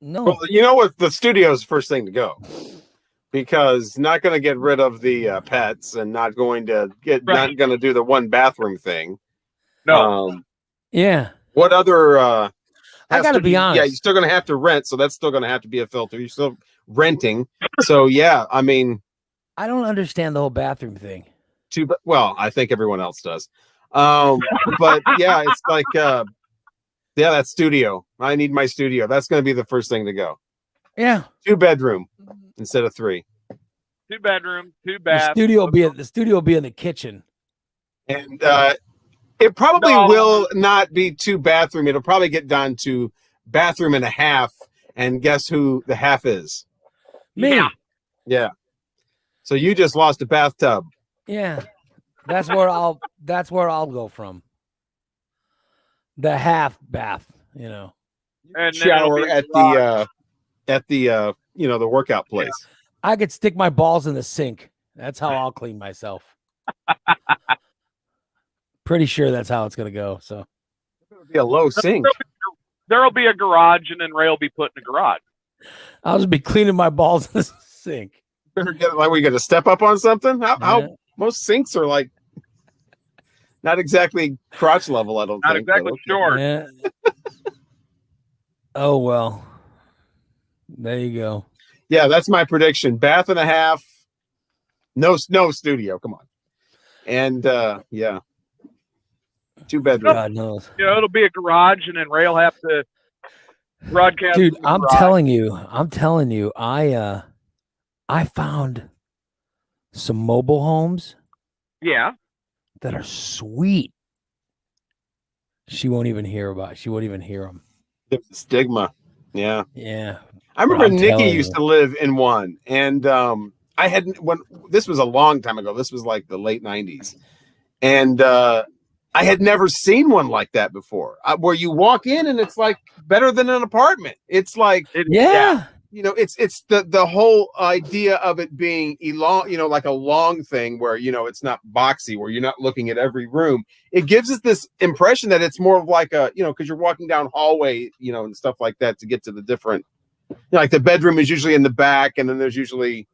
[SPEAKER 2] No.
[SPEAKER 9] Well, you know what? The studio's the first thing to go because not going to get rid of the pets and not going to not going to do the one bathroom thing.
[SPEAKER 5] No.
[SPEAKER 2] Yeah.
[SPEAKER 9] What other?
[SPEAKER 2] I got to be honest.
[SPEAKER 9] Yeah, you're still going to have to rent, so that's still going to have to be a filter. You're still renting, so yeah. I mean,
[SPEAKER 2] I don't understand the whole bathroom thing.
[SPEAKER 9] Well, I think everyone else does. But yeah, it's like, yeah, that studio. I need my studio. That's going to be the first thing to go.
[SPEAKER 2] Yeah.
[SPEAKER 9] 2-bedroom instead of 3.
[SPEAKER 5] 2 bedrooms, 2
[SPEAKER 2] The
[SPEAKER 5] baths.
[SPEAKER 2] studio will be in the kitchen.
[SPEAKER 9] And it probably will not be 2-bathroom. It'll probably get down to bathroom and a half. And guess who the half is?
[SPEAKER 2] Me.
[SPEAKER 9] Yeah. So you just lost a bathtub.
[SPEAKER 2] Yeah. That's where I'll go from. The half bath,
[SPEAKER 5] And then it'll
[SPEAKER 9] Shower
[SPEAKER 5] be
[SPEAKER 9] at
[SPEAKER 5] garage.
[SPEAKER 9] the the workout place.
[SPEAKER 2] I could stick my balls in the sink. That's how I'll clean myself. Pretty sure that's how it's gonna go. So
[SPEAKER 9] It'll be a low sink.
[SPEAKER 5] There'll be a garage, and then Ray will be put in the garage.
[SPEAKER 2] I'll just be cleaning my balls in the sink.
[SPEAKER 9] Better get like we got to step up on something.
[SPEAKER 2] Yeah.
[SPEAKER 9] How most sinks are like not exactly crotch level. I don't
[SPEAKER 5] Not
[SPEAKER 9] think.
[SPEAKER 5] exactly
[SPEAKER 9] but okay.
[SPEAKER 5] sure.
[SPEAKER 2] Yeah. Oh well. There you go.
[SPEAKER 9] Yeah, that's my prediction. Bath and a half. No studio. Come on. And yeah, 2-bedroom.
[SPEAKER 2] God knows.
[SPEAKER 5] It'll be a garage, and then Ray will have to broadcast.
[SPEAKER 2] Dude,
[SPEAKER 5] from the
[SPEAKER 2] I'm
[SPEAKER 5] garage.
[SPEAKER 2] telling you, I found some mobile homes
[SPEAKER 5] Yeah.
[SPEAKER 2] that are sweet. She won't even hear them.
[SPEAKER 9] The stigma. Yeah.
[SPEAKER 2] Yeah.
[SPEAKER 9] I remember
[SPEAKER 2] I'm
[SPEAKER 9] Nikki
[SPEAKER 2] telling
[SPEAKER 9] used
[SPEAKER 2] you.
[SPEAKER 9] to live in one, and I had this was a long time ago. This was like the late 90s, and I had never seen one like that before. Where you walk in and it's like better than an apartment. It's like
[SPEAKER 2] Yeah.
[SPEAKER 9] it's the whole idea of it being like a long thing where it's not boxy, where you're not looking at every room. It gives us this impression that it's more of like a because you're walking down hallway and stuff like that to get to the different like the bedroom is usually in the back, and then there's usually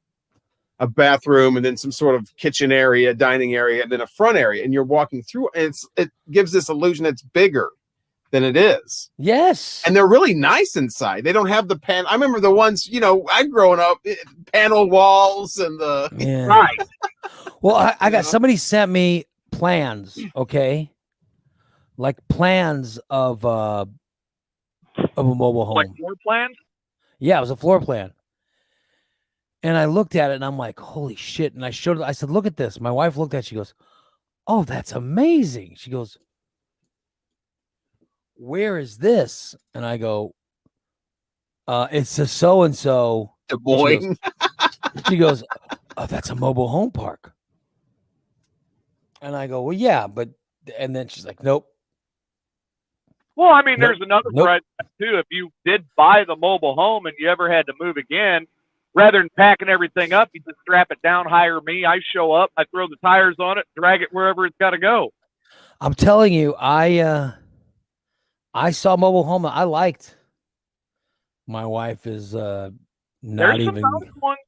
[SPEAKER 9] a bathroom and then some sort of kitchen area, dining area, and then a front area, and you're walking through, and it gives this illusion it's bigger than it is.
[SPEAKER 2] Yes.
[SPEAKER 9] And they're really nice inside. They don't have the I remember the ones, I growing up, panel walls and the
[SPEAKER 5] Right.
[SPEAKER 2] Well, I got somebody sent me plans, okay? Like plans of a mobile home.
[SPEAKER 5] Like floor plans?
[SPEAKER 2] Yeah, it was a floor plan. And I looked at it and I'm like, holy shit. And I said, look at this. My wife looked at it, she goes, oh, that's amazing. She goes, where is this? And I go, it's a so-and-so.
[SPEAKER 9] Des Moines.
[SPEAKER 2] She goes, oh, that's a mobile home park. And I go, well, yeah, but, and then she's like, nope.
[SPEAKER 5] Well, I mean, there's another
[SPEAKER 2] Nope.
[SPEAKER 5] side too. If you did buy the mobile home and you ever had to move again, rather than packing everything up, you just strap it down, hire me. I show up, I throw the tires on it, drag it wherever it's got to go.
[SPEAKER 2] I'm telling you, I saw mobile home. I liked. My wife is not
[SPEAKER 5] There's
[SPEAKER 2] even,
[SPEAKER 5] some nice ones.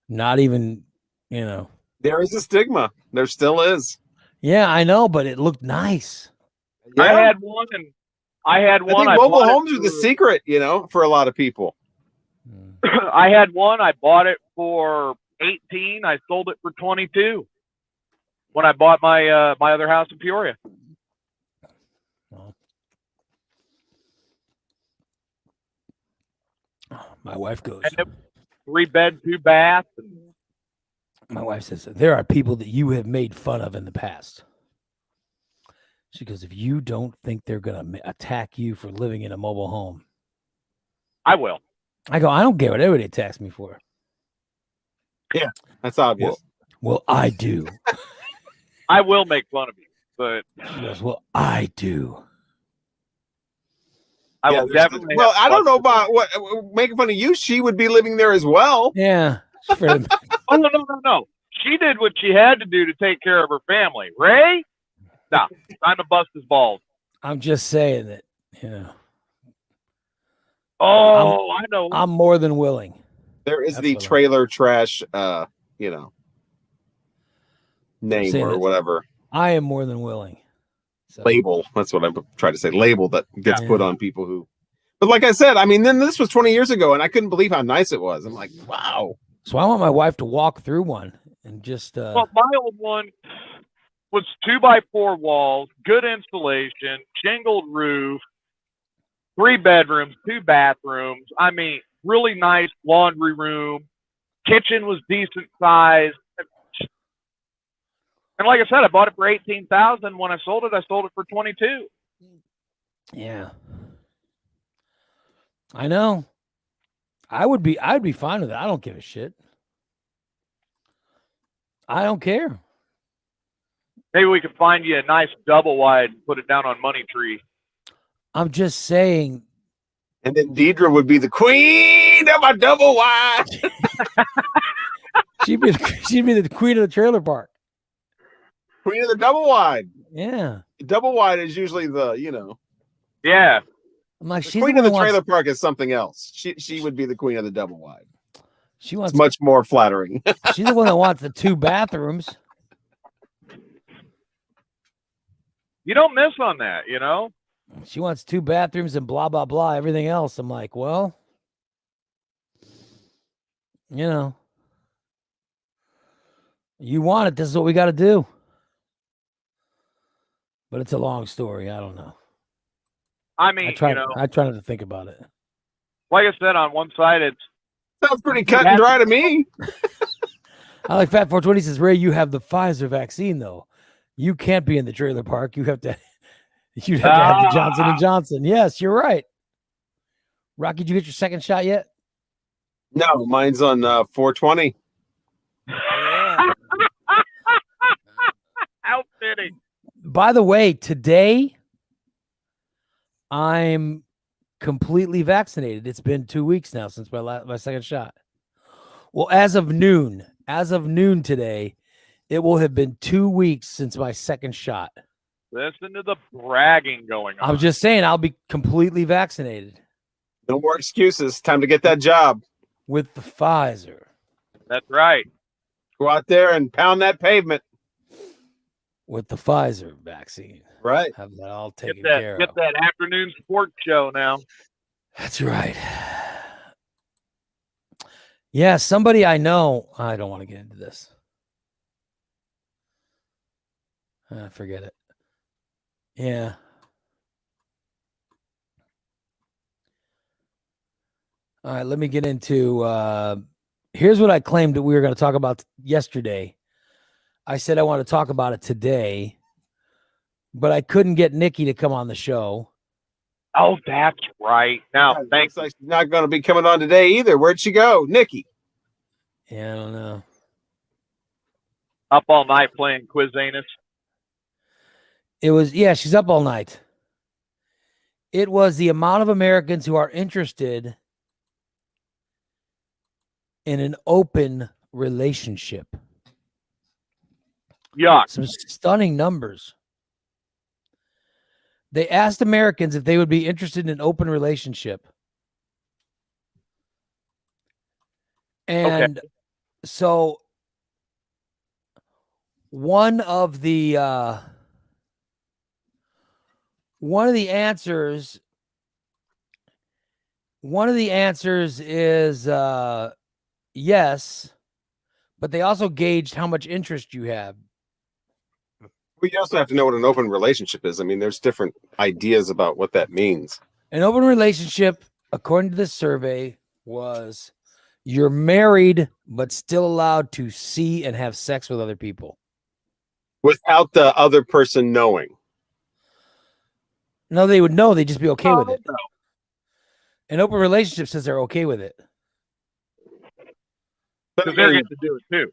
[SPEAKER 2] not even,
[SPEAKER 9] There is a stigma. There still is.
[SPEAKER 2] Yeah, I know, but it looked nice.
[SPEAKER 9] Yeah.
[SPEAKER 5] I had one.
[SPEAKER 9] I think mobile
[SPEAKER 5] bought it
[SPEAKER 9] homes are the secret, for a lot of people.
[SPEAKER 5] I had one. I bought it for 18. I sold it for 22 when I bought my my other house in Peoria.
[SPEAKER 2] My wife goes.
[SPEAKER 5] And it, 3 bed, 2 bath.
[SPEAKER 2] My wife says, there are people that you have made fun of in the past. She goes, if you don't think they're going to attack you for living in a mobile home,
[SPEAKER 5] I will.
[SPEAKER 2] I go, I don't care what everybody attacks me for.
[SPEAKER 9] Yeah, that's obvious.
[SPEAKER 2] Well, I do.
[SPEAKER 5] I will make fun of you, but
[SPEAKER 2] She goes, well, I do.
[SPEAKER 5] I
[SPEAKER 9] Yeah,
[SPEAKER 5] will
[SPEAKER 9] there's
[SPEAKER 5] definitely.
[SPEAKER 9] well,
[SPEAKER 5] have
[SPEAKER 9] I don't know
[SPEAKER 5] fun.
[SPEAKER 9] about what making fun of you. She would be living there as well.
[SPEAKER 2] Yeah. She's afraid of-
[SPEAKER 5] Oh no! She did what she had to do to take care of her family. Ray, no, time to bust his balls.
[SPEAKER 2] I'm just saying that,
[SPEAKER 5] Oh, I know.
[SPEAKER 2] I'm more than willing.
[SPEAKER 9] There is
[SPEAKER 2] That's
[SPEAKER 9] the
[SPEAKER 2] what I'm-
[SPEAKER 9] trailer trash, name
[SPEAKER 2] saying
[SPEAKER 9] or
[SPEAKER 2] it.
[SPEAKER 9] whatever
[SPEAKER 2] I am more than willing. So,
[SPEAKER 9] label. That's what I'm trying to say. Label that gets
[SPEAKER 2] Yeah.
[SPEAKER 9] put on people who. But like I said, I mean, then this was 20 years ago, and I couldn't believe how nice it was. I'm like, wow.
[SPEAKER 2] so I want my wife to walk through one and just,
[SPEAKER 5] Well, my old one was 2x4 walls, good installation, shingled roof, 3 bedrooms, 2 bathrooms. I mean, really nice laundry room. Kitchen was decent size. And like I said, I bought it for $18,000. When I sold it for $22,000.
[SPEAKER 2] yeah. I know. I'd be fine with it. I don't give a shit. I don't care.
[SPEAKER 5] Maybe we could find you a nice double wide and put it down on Money Tree.
[SPEAKER 2] I'm just saying.
[SPEAKER 9] And then Deidre would be the queen of a double wide.
[SPEAKER 2] She'd be the queen of the trailer park.
[SPEAKER 9] Queen of the double wide.
[SPEAKER 2] Yeah.
[SPEAKER 9] Double wide is usually the,
[SPEAKER 5] Yeah.
[SPEAKER 2] I'm like,
[SPEAKER 9] the
[SPEAKER 2] she's
[SPEAKER 9] queen
[SPEAKER 2] the
[SPEAKER 9] of
[SPEAKER 2] one
[SPEAKER 9] the
[SPEAKER 2] that
[SPEAKER 9] trailer
[SPEAKER 2] wants,
[SPEAKER 9] park is something else. She would be the queen of the double wide.
[SPEAKER 2] she wants
[SPEAKER 9] It's much more flattering.
[SPEAKER 2] she's the one that wants the 2 bathrooms.
[SPEAKER 5] You don't miss on that,
[SPEAKER 2] She wants 2 bathrooms and blah blah blah. Everything else, I'm like, well, you want it. This is what we got to do. But it's a long story. I don't know.
[SPEAKER 5] I mean,
[SPEAKER 2] I try not to think about it.
[SPEAKER 5] like I said, on one side, it's
[SPEAKER 9] Sounds pretty cut and dry to me.
[SPEAKER 2] I like Fat 420 says, Ray, you have the Pfizer vaccine though. You can't be in the trailer park. You'd have to have the Johnson & Johnson. Yes, you're right. Rocky, did you get your second shot yet?
[SPEAKER 9] No, mine's on 420.
[SPEAKER 5] how fitting.
[SPEAKER 2] By the way, today I'm completely vaccinated. It's been 2 weeks now since my second shot. Well, as of noon today, it will have been 2 weeks since my second shot.
[SPEAKER 5] Listen to the bragging going on.
[SPEAKER 2] I'm just saying I'll be completely vaccinated
[SPEAKER 9] No more excuses. Time to get that job.
[SPEAKER 2] with the Pfizer.
[SPEAKER 5] That's right.
[SPEAKER 9] Go out there and pound that pavement.
[SPEAKER 2] With the Pfizer vaccine.
[SPEAKER 9] Right.
[SPEAKER 2] Have that all
[SPEAKER 5] Get
[SPEAKER 2] taken care
[SPEAKER 5] that, get
[SPEAKER 2] of.
[SPEAKER 5] that afternoon sports show now.
[SPEAKER 2] That's right. Yeah, somebody I know. I don't want to get into this. Forget it. Yeah. All right, let me get into here's what I claimed that we were going to talk about yesterday. I said I want to talk about it today, but I couldn't get Nikki to come on the show.
[SPEAKER 5] Oh, that's right. Now, thanks.
[SPEAKER 9] Looks like she's not going to be coming on today either. Where'd she go? Nikki.
[SPEAKER 2] Yeah, I don't know.
[SPEAKER 5] Up all night playing Quizanus.
[SPEAKER 2] It was, yeah, she's up all night. It was the amount of Americans who are interested in an open relationship.
[SPEAKER 5] Yuck.
[SPEAKER 2] Some stunning numbers. They asked Americans if they would be interested in an open relationship. And so one of the answers is yes, but they also gauged how much interest you have.
[SPEAKER 9] We also have to know what an open relationship is. I mean, there's different ideas about what that means.
[SPEAKER 2] An open relationship, according to this survey, was you're married but still allowed to see and have sex with other people.
[SPEAKER 9] Without the other person knowing.
[SPEAKER 2] No, they would know. They'd just be okay with it.
[SPEAKER 5] No.
[SPEAKER 2] An open relationship says they're okay with it.
[SPEAKER 9] But
[SPEAKER 5] Because they're getting to do it too.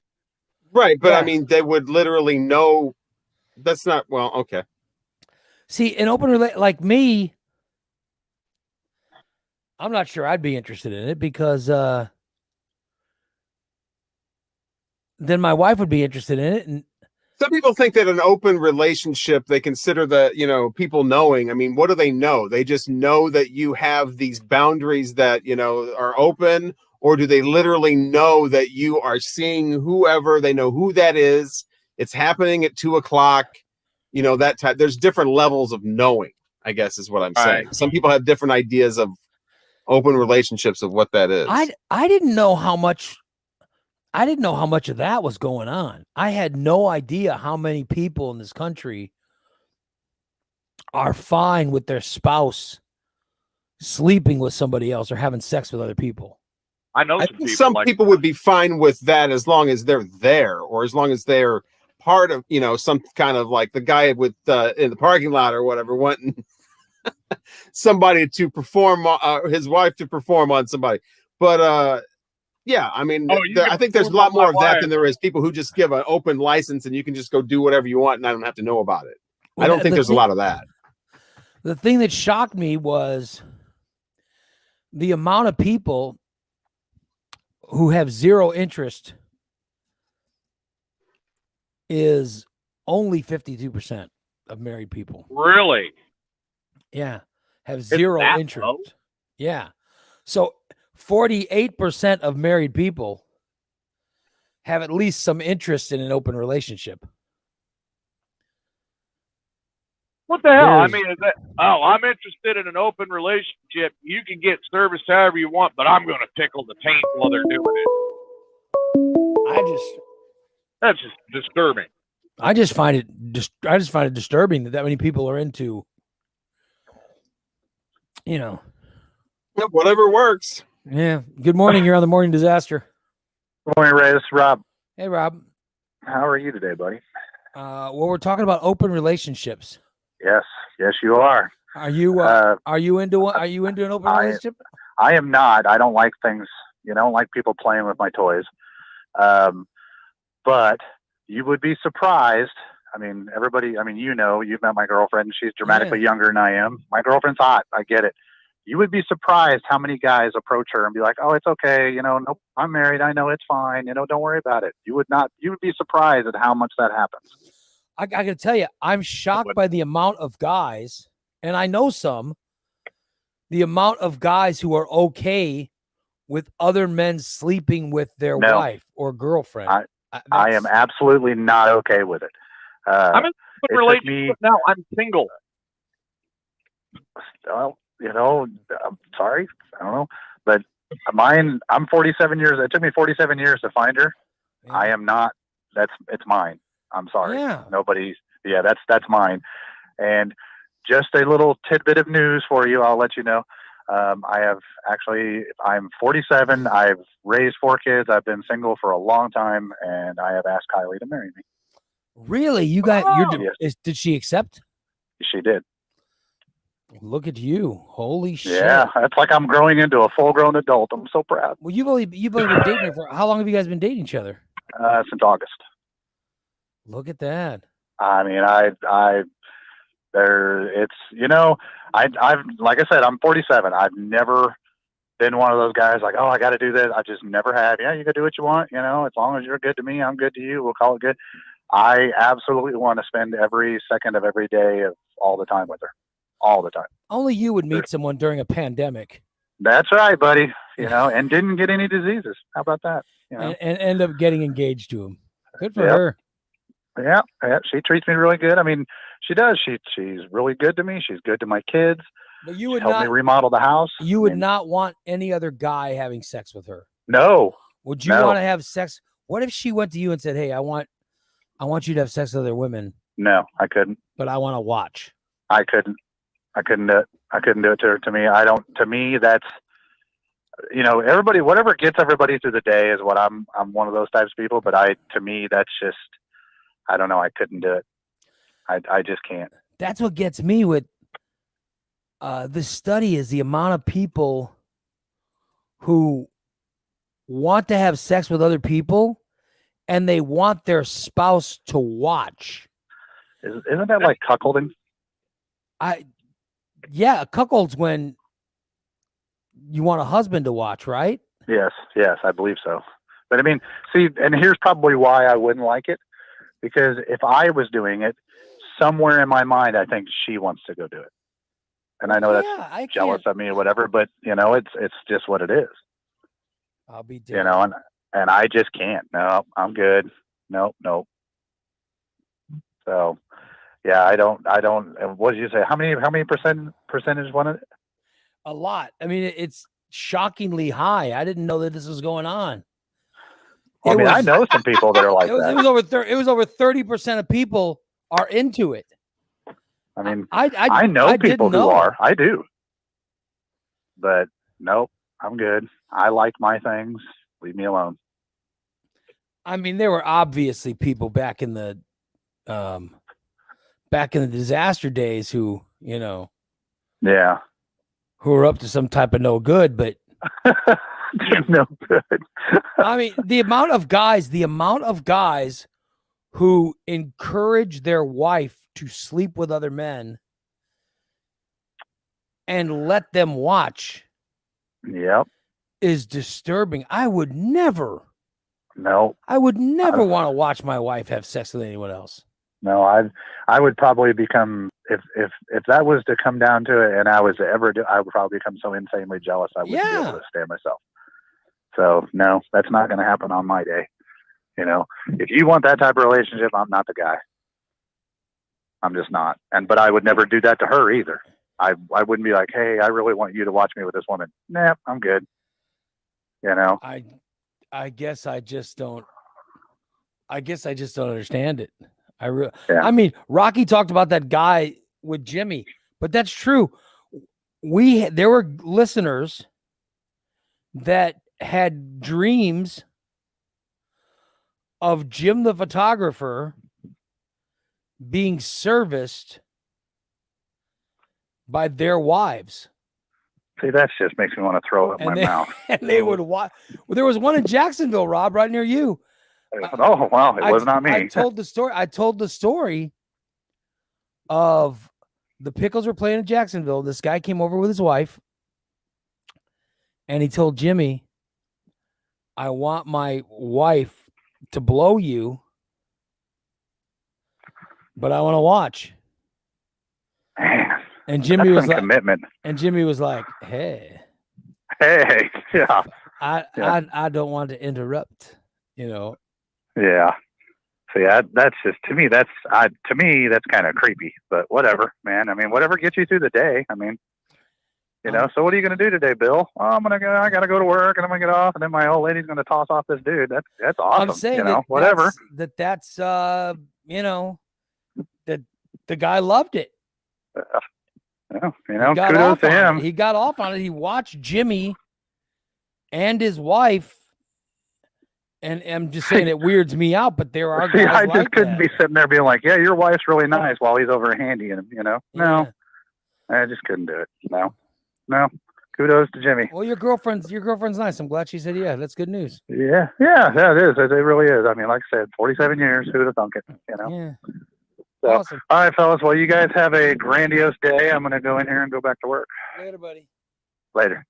[SPEAKER 9] right, but
[SPEAKER 2] Yeah.
[SPEAKER 9] I mean, they would literally know. That's not, well, okay.
[SPEAKER 2] See, an open like me, I'm not sure I'd be interested in it because then my wife would be interested in it. And
[SPEAKER 9] Some people think that an open relationship, they consider the, people knowing. I mean, what do they know? They just know that you have these boundaries that, are open, or do they literally know that you are seeing whoever, they know who that is? It's happening at 2:00, that type. There's different levels of knowing, I guess is what I'm saying.
[SPEAKER 5] Right.
[SPEAKER 9] Some people have different ideas of open relationships of what that is.
[SPEAKER 2] I didn't know how much of that was going on. I had no idea how many people in this country are fine with their spouse sleeping with somebody else or having sex with other people.
[SPEAKER 5] I know
[SPEAKER 9] I
[SPEAKER 5] some
[SPEAKER 9] think
[SPEAKER 5] people
[SPEAKER 9] some
[SPEAKER 5] like
[SPEAKER 9] people would be fine with that as long as they're there, or as long as they're part of, some kind of like the guy with in the parking lot or whatever, wanting somebody to perform, his wife to perform on somebody. But yeah, I mean, I think there's a lot more of that than there is people who just give an open license and you can just go do whatever you want and I don't have to know about it. I don't think there's a lot of that.
[SPEAKER 2] The thing that shocked me was the amount of people who have zero interest is only 52% of married people.
[SPEAKER 5] Really?
[SPEAKER 2] Yeah. Have zero
[SPEAKER 5] that
[SPEAKER 2] interest.
[SPEAKER 5] low?
[SPEAKER 2] Yeah. So 48% of married people have at least some interest in an open relationship.
[SPEAKER 5] What the hell? I
[SPEAKER 2] There's-
[SPEAKER 5] mean, is that? Oh, I'm interested in an open relationship. You can get service however you want, but I'm going to tickle the taint while they're doing it. That's just disturbing.
[SPEAKER 2] I just find it disturbing that many people are into,
[SPEAKER 9] Whatever works.
[SPEAKER 2] Yeah. Good morning. You're on the Morning Disaster.
[SPEAKER 10] Good morning, Ray. This is Rob.
[SPEAKER 2] Hey, Rob.
[SPEAKER 10] How are you today, buddy?
[SPEAKER 2] Well, we're talking about open relationships.
[SPEAKER 10] Yes, you are.
[SPEAKER 2] Are you into one? Are you into an open relationship?
[SPEAKER 10] I am not. I don't like things. I don't like people playing with my toys. But you would be surprised. I mean, everybody. I mean, you've met my girlfriend. She's dramatically younger than I am. My girlfriend's hot. I get it. you would be surprised how many guys approach her and be like, "Oh, it's okay. Nope, I'm married. I know it's fine. Don't worry about it." You would be surprised at how much that happens.
[SPEAKER 11] I got to tell you, I'm shocked by the amount of guys, and I know the amount of guys who are okay with other men sleeping with their
[SPEAKER 10] No.
[SPEAKER 11] wife or girlfriend.
[SPEAKER 10] I am absolutely not okay with it.
[SPEAKER 5] I'm in a
[SPEAKER 10] it took
[SPEAKER 5] relationship now. I'm single.
[SPEAKER 10] Well, I'm sorry. I don't know. But I'm 47 years. It took me 47 years to find her.
[SPEAKER 11] Yeah.
[SPEAKER 10] I am not. It's mine. I'm sorry.
[SPEAKER 11] Yeah.
[SPEAKER 10] That's mine. And just a little tidbit of news for you. I'll let you know. I'm 47. I've raised 4 kids. I've been single for a long time, and I have asked Kylie to marry me.
[SPEAKER 11] Really? You got did she accept?
[SPEAKER 10] She did.
[SPEAKER 11] Look at you. Holy shit.
[SPEAKER 10] Yeah, it's like I'm growing into a full-grown adult. I'm so proud.
[SPEAKER 11] Well, you've only been dating her for how long have you guys been dating each other?
[SPEAKER 10] Since August.
[SPEAKER 11] Look at that.
[SPEAKER 10] I mean, I've like I said, I'm 47. I've never been one of those guys like, oh, I got to do this. I just never have. Yeah, you can do what you want. As long as you're good to me, I'm good to you. We'll call it good. I absolutely want to spend every second of every day of all the time with her, all the time.
[SPEAKER 11] Only you would meet someone during a pandemic.
[SPEAKER 10] That's right, buddy. And didn't get any diseases. How about that?
[SPEAKER 11] And end up getting engaged to him. Good for
[SPEAKER 10] Yep.
[SPEAKER 11] her.
[SPEAKER 10] Yeah, she treats me really good. I mean, she does. She's really good to me. She's good to my kids.
[SPEAKER 11] But you would
[SPEAKER 10] Helped me
[SPEAKER 11] not
[SPEAKER 10] remodel the house.
[SPEAKER 11] You would not want any other guy having sex with her.
[SPEAKER 10] No.
[SPEAKER 11] Would you
[SPEAKER 10] No.
[SPEAKER 11] want to have sex? What if she went to you and said, "Hey, I want you to have sex with other women,
[SPEAKER 10] No, I couldn't.
[SPEAKER 11] but I want to watch."
[SPEAKER 10] I couldn't do it. I couldn't do it to her. To me, that's, everybody, whatever gets everybody through the day is what I'm one of those types of people. But to me, that's just, I don't know. I couldn't do it. I just can't.
[SPEAKER 11] That's what gets me with this study is the amount of people who want to have sex with other people and they want their spouse to watch.
[SPEAKER 10] Isn't that like cuckolding?
[SPEAKER 11] Yeah, cuckold's when you want a husband to watch, right?
[SPEAKER 10] Yes, I believe so. But I mean, see, and here's probably why I wouldn't like it, because if I was doing it, somewhere in my mind, I think she wants to go do it, and I know that's jealous of me or whatever. But it's just what it is.
[SPEAKER 11] I'll be damned.
[SPEAKER 10] And I just can't. No, I'm good. Nope. So, yeah, I don't. What did you say? How many percentage wanted it?
[SPEAKER 11] A lot. I mean, it's shockingly high. I didn't know that this was going on.
[SPEAKER 10] I know some people that are like that.
[SPEAKER 11] It was over 30% of people are into it.
[SPEAKER 10] I mean,
[SPEAKER 11] I
[SPEAKER 10] know people
[SPEAKER 11] didn't know.
[SPEAKER 10] who are. I do. But nope, I'm good. I like my things. Leave me alone.
[SPEAKER 11] I mean, there were obviously people back in the disaster days who,
[SPEAKER 10] yeah,
[SPEAKER 11] who were up to some type of no good, but
[SPEAKER 10] no good.
[SPEAKER 11] I mean, the amount of guys who encourage their wife to sleep with other men and let them watch.
[SPEAKER 10] Yep.
[SPEAKER 11] Is disturbing. I would never
[SPEAKER 10] want
[SPEAKER 11] to watch my wife have sex with anyone else.
[SPEAKER 10] No, I would probably become, if that was to come down to it and I was to ever do, I would probably become so insanely jealous I wouldn't be able to stand myself. So no, that's not going to happen on my day. If you want that type of relationship, I'm not the guy. I'm just not. But I would never do that to her either. I wouldn't be like, hey, I really want you to watch me with this woman. Nah, I'm good.
[SPEAKER 11] I guess I just don't understand it. I mean, Rocky talked about that guy with Jimmy, but that's true. There were listeners that had dreams of Jim the photographer being serviced by their wives.
[SPEAKER 10] See, that just makes me want to throw up my mouth.
[SPEAKER 11] And they would watch. Well, there was one in Jacksonville, Rob, right near you.
[SPEAKER 10] Oh, wow. It was not me.
[SPEAKER 11] I told the story of the Pickles were playing in Jacksonville. This guy came over with his wife And he told Jimmy, I want my wife to blow you, but I want to watch.
[SPEAKER 10] Man,
[SPEAKER 11] And Jimmy
[SPEAKER 10] that's
[SPEAKER 11] was
[SPEAKER 10] some
[SPEAKER 11] like,
[SPEAKER 10] commitment.
[SPEAKER 11] and Jimmy was like, hey,
[SPEAKER 10] Yeah.
[SPEAKER 11] I don't want to interrupt, you know.
[SPEAKER 10] Yeah. See, that's just to me. That's kind of creepy. But whatever, man. I mean, whatever gets you through the day. I mean, you know. So what are you going to do today, Bill? Oh, I got to go to work, and I'm going to get off, and then my old lady's going to toss off this dude. That's awesome.
[SPEAKER 11] I'm saying
[SPEAKER 10] you know, whatever.
[SPEAKER 11] That's you know, that the guy loved it.
[SPEAKER 10] Yeah, you know, kudos to him.
[SPEAKER 11] He got off on it. He watched Jimmy and his wife. And I'm just saying it weirds me out, but there are guys
[SPEAKER 10] I just
[SPEAKER 11] like
[SPEAKER 10] couldn't
[SPEAKER 11] that.
[SPEAKER 10] be sitting there being like, yeah, your wife's really nice while he's over handying him, you know? No, I just couldn't do it. No, kudos to Jimmy.
[SPEAKER 11] Well, your girlfriend's nice. I'm glad she said, yeah, that's good news.
[SPEAKER 10] Yeah, it is. It really is. I mean, like I said, 47 years, who would have thunk it, you know?
[SPEAKER 11] Yeah.
[SPEAKER 10] So,
[SPEAKER 11] Awesome.
[SPEAKER 10] all right, fellas. Well, you guys have a grandiose day. I'm going to go in here and go back to work.
[SPEAKER 11] Later, buddy.
[SPEAKER 10] Later.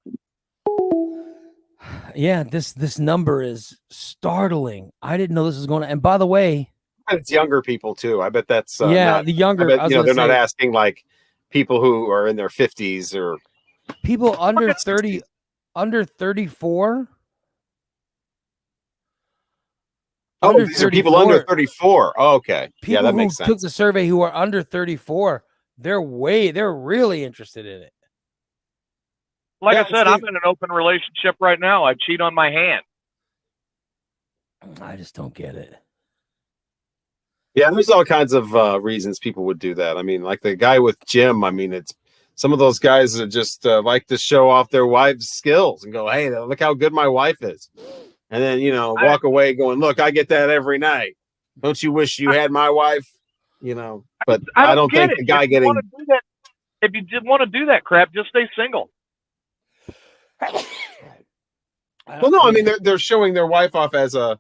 [SPEAKER 11] Yeah, this number is startling. I didn't know this was going to. And by the way,
[SPEAKER 9] it's younger people too. I bet that's
[SPEAKER 11] the younger.
[SPEAKER 9] I bet, they're not asking like people who are in their 50s or
[SPEAKER 11] people under 30, under 34.
[SPEAKER 9] Oh, these are people under 34. Oh, okay.
[SPEAKER 11] People
[SPEAKER 9] that makes sense.
[SPEAKER 11] Took the survey who are under 34. They're really interested in it.
[SPEAKER 5] Like I said, I'm in an open relationship right now. I cheat on my hand.
[SPEAKER 11] I just don't get it.
[SPEAKER 9] Yeah, there's all kinds of reasons people would do that. I mean, like the guy with Jim. I mean, it's some of those guys that just like to show off their wives' skills and go, "Hey, look how good my wife is," and then walk away going, "Look, I get that every night. Don't you wish you had my wife?" You know, but I don't think the guy getting.
[SPEAKER 5] If you did want to do that crap, just stay single.
[SPEAKER 9] Well, no, I mean they're showing their wife off as a,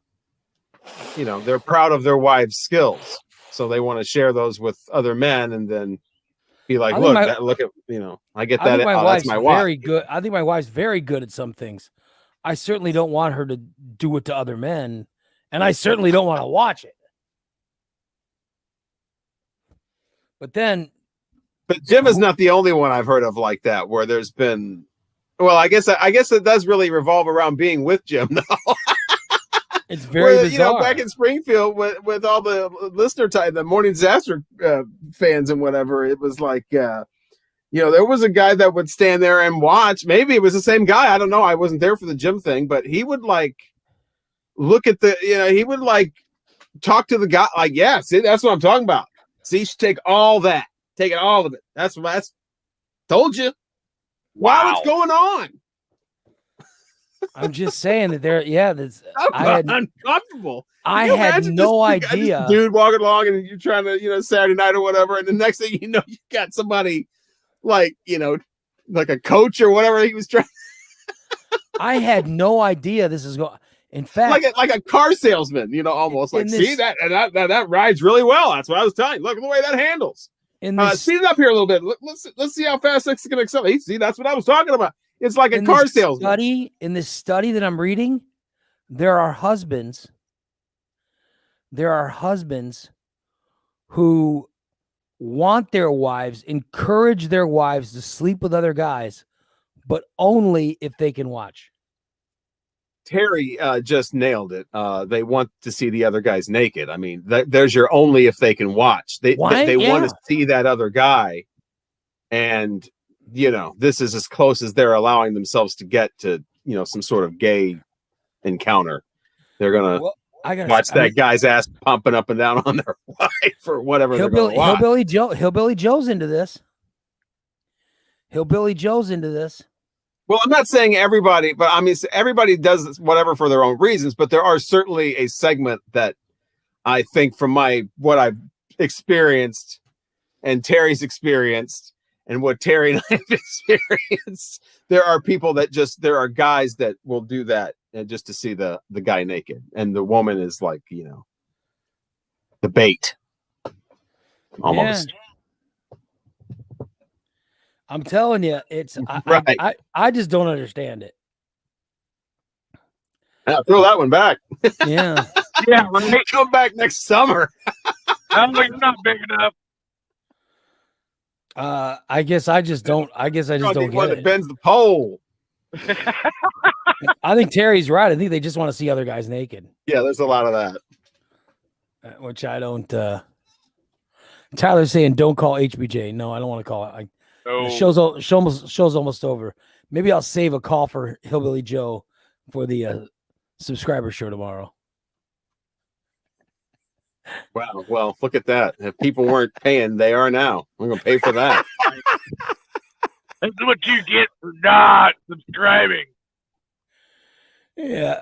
[SPEAKER 9] they're proud of their wives' skills, so they want to share those with other men, and then be like, look at I get that.
[SPEAKER 11] I think my wife's
[SPEAKER 9] that's my wife.
[SPEAKER 11] very good. I think my wife's very good at some things. I certainly don't want her to do it to other men, and I certainly don't want to watch it. But
[SPEAKER 9] Jim is not the only one I've heard of like that, where there's been. Well, I guess it does really revolve around being with Jim, though.
[SPEAKER 11] It's very bizarre.
[SPEAKER 9] Back in Springfield with all the listener type, the Morning Disaster fans and whatever, it was like, there was a guy that would stand there and watch. Maybe it was the same guy. I don't know. I wasn't there for the Jim thing, but he would like look at he would like talk to the guy like, yeah, see, that's what I'm talking about. See, you should take all that, take it, all of it. That's told you. Wow, what's going on?
[SPEAKER 11] I'm just saying that
[SPEAKER 9] uncomfortable.
[SPEAKER 11] I had no idea.
[SPEAKER 9] Dude walking along and you're trying to, Saturday night or whatever, and the next thing you know, you got somebody like, like a coach or whatever he was trying.
[SPEAKER 11] I had no idea this is going. In fact,
[SPEAKER 9] like a car salesman, almost like see that rides really well. That's what I was telling you. Look at the way that handles. Speed it up here a little bit. Let's see how fast it's going to accelerate. See, that's what I was talking about. It's like a car salesman.
[SPEAKER 11] In this study that I'm reading, there are husbands who want their wives, encourage their wives to sleep with other guys, but only if they can watch.
[SPEAKER 9] Terry just nailed it. They want to see the other guys naked. I mean, there's your only if they can watch. They want to see that other guy, and this is as close as they're allowing themselves to get to some sort of gay encounter. They're gonna watch that guy's ass pumping up and down on their wife or whatever.
[SPEAKER 11] Hillbilly Joe's into this. Hillbilly Joe's into this.
[SPEAKER 9] Well, I'm not saying everybody, but I mean, everybody does whatever for their own reasons, but there are certainly a segment that I think from what I've experienced and Terry's experienced and what Terry and I have experienced, there are people that there are guys that will do that just to see the guy naked. And the woman is like, the bait. Almost.
[SPEAKER 11] Yeah. I'm telling you, it's
[SPEAKER 9] right.
[SPEAKER 11] I just don't understand it.
[SPEAKER 9] Throw that one back.
[SPEAKER 11] Yeah.
[SPEAKER 5] Yeah, right.
[SPEAKER 9] Come back next summer.
[SPEAKER 5] No, you're not big enough.
[SPEAKER 11] I guess I just don't. I guess I just don't
[SPEAKER 9] One
[SPEAKER 11] get
[SPEAKER 9] that
[SPEAKER 11] it.
[SPEAKER 9] bends the pole.
[SPEAKER 11] I think Terry's right. I think they just want to see other guys naked,
[SPEAKER 9] Yeah, there's a lot of that.
[SPEAKER 11] which I don't. Tyler's saying don't call HBJ. No, I don't want to call it.
[SPEAKER 5] No.
[SPEAKER 11] The show's almost over. Maybe I'll save a call for Hillbilly Joe for the subscriber show tomorrow.
[SPEAKER 9] Wow. Well, look at that. If people weren't paying, they are now. I'm going to pay for that.
[SPEAKER 5] This is what you get for not subscribing.
[SPEAKER 11] Yeah.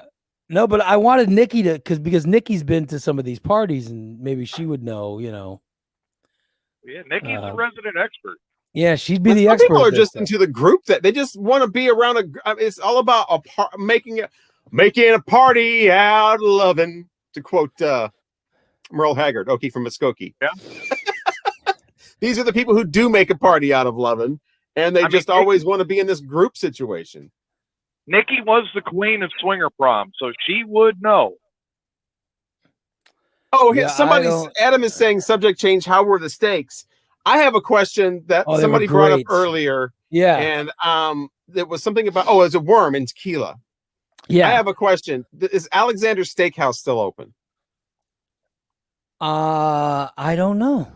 [SPEAKER 11] No, but I wanted Nikki to because Nikki's been to some of these parties and maybe she would know,
[SPEAKER 5] Yeah, Nikki's a resident expert.
[SPEAKER 11] Yeah, she'd be the
[SPEAKER 9] Some
[SPEAKER 11] expert.
[SPEAKER 9] people are
[SPEAKER 11] at this
[SPEAKER 9] just
[SPEAKER 11] stuff.
[SPEAKER 9] into the group that they just want to be around it's all about making a party out of loving, to quote Merle Haggard, Okie from Muskogee.
[SPEAKER 5] Yeah.
[SPEAKER 9] These are the people who do make a party out of loving, and they always want to be in this group situation.
[SPEAKER 5] Nikki was the queen of swinger prom, so she would know.
[SPEAKER 9] Oh,
[SPEAKER 11] Yeah,
[SPEAKER 9] Adam is saying subject change. How were the stakes? I have a question that
[SPEAKER 11] Oh, they
[SPEAKER 9] somebody
[SPEAKER 11] were
[SPEAKER 9] brought up
[SPEAKER 11] great.
[SPEAKER 9] earlier,
[SPEAKER 11] Yeah.
[SPEAKER 9] and there was something about it was a worm in tequila.
[SPEAKER 11] Yeah.
[SPEAKER 9] I have a question. Is Alexander's Steakhouse still open?
[SPEAKER 11] I don't know.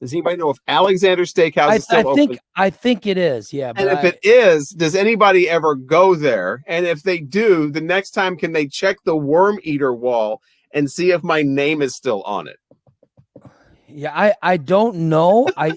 [SPEAKER 9] Does anybody know if Alexander's Steakhouse is still open?
[SPEAKER 11] I think it is. Yeah.
[SPEAKER 9] And
[SPEAKER 11] But
[SPEAKER 9] if it is, does anybody ever go there? And if they do, the next time can they check the worm eater wall and see if my name is still on it?
[SPEAKER 11] I don't know. I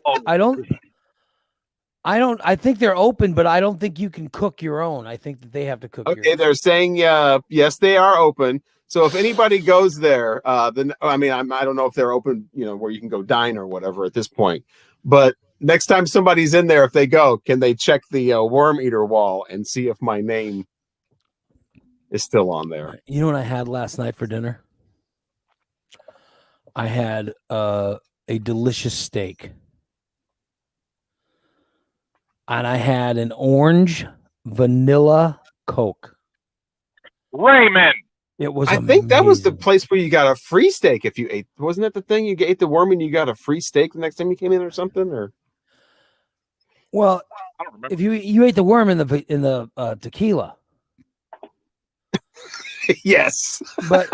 [SPEAKER 11] think they're open, but I don't think you can cook your own. I think that they have to cook your
[SPEAKER 9] Okay,
[SPEAKER 11] own.
[SPEAKER 9] they're saying yes, they are open. So if anybody goes there, then I don't know if they're open, where you can go dine or whatever at this point. But next time somebody's in there, if they go, can they check the worm eater wall and see if my name is still on there?
[SPEAKER 11] You know what I had last night for dinner? I had a delicious steak. And I had an orange vanilla Coke.
[SPEAKER 5] Raymond.
[SPEAKER 11] It was
[SPEAKER 9] I think that was the
[SPEAKER 11] amazing.
[SPEAKER 9] place where you got a free steak if you ate. Wasn't that the thing? You ate the worm and you got a free steak the next time you came in or something? Or
[SPEAKER 11] Well,
[SPEAKER 5] I don't remember.
[SPEAKER 11] if you ate the worm in the tequila,
[SPEAKER 9] yes.
[SPEAKER 11] but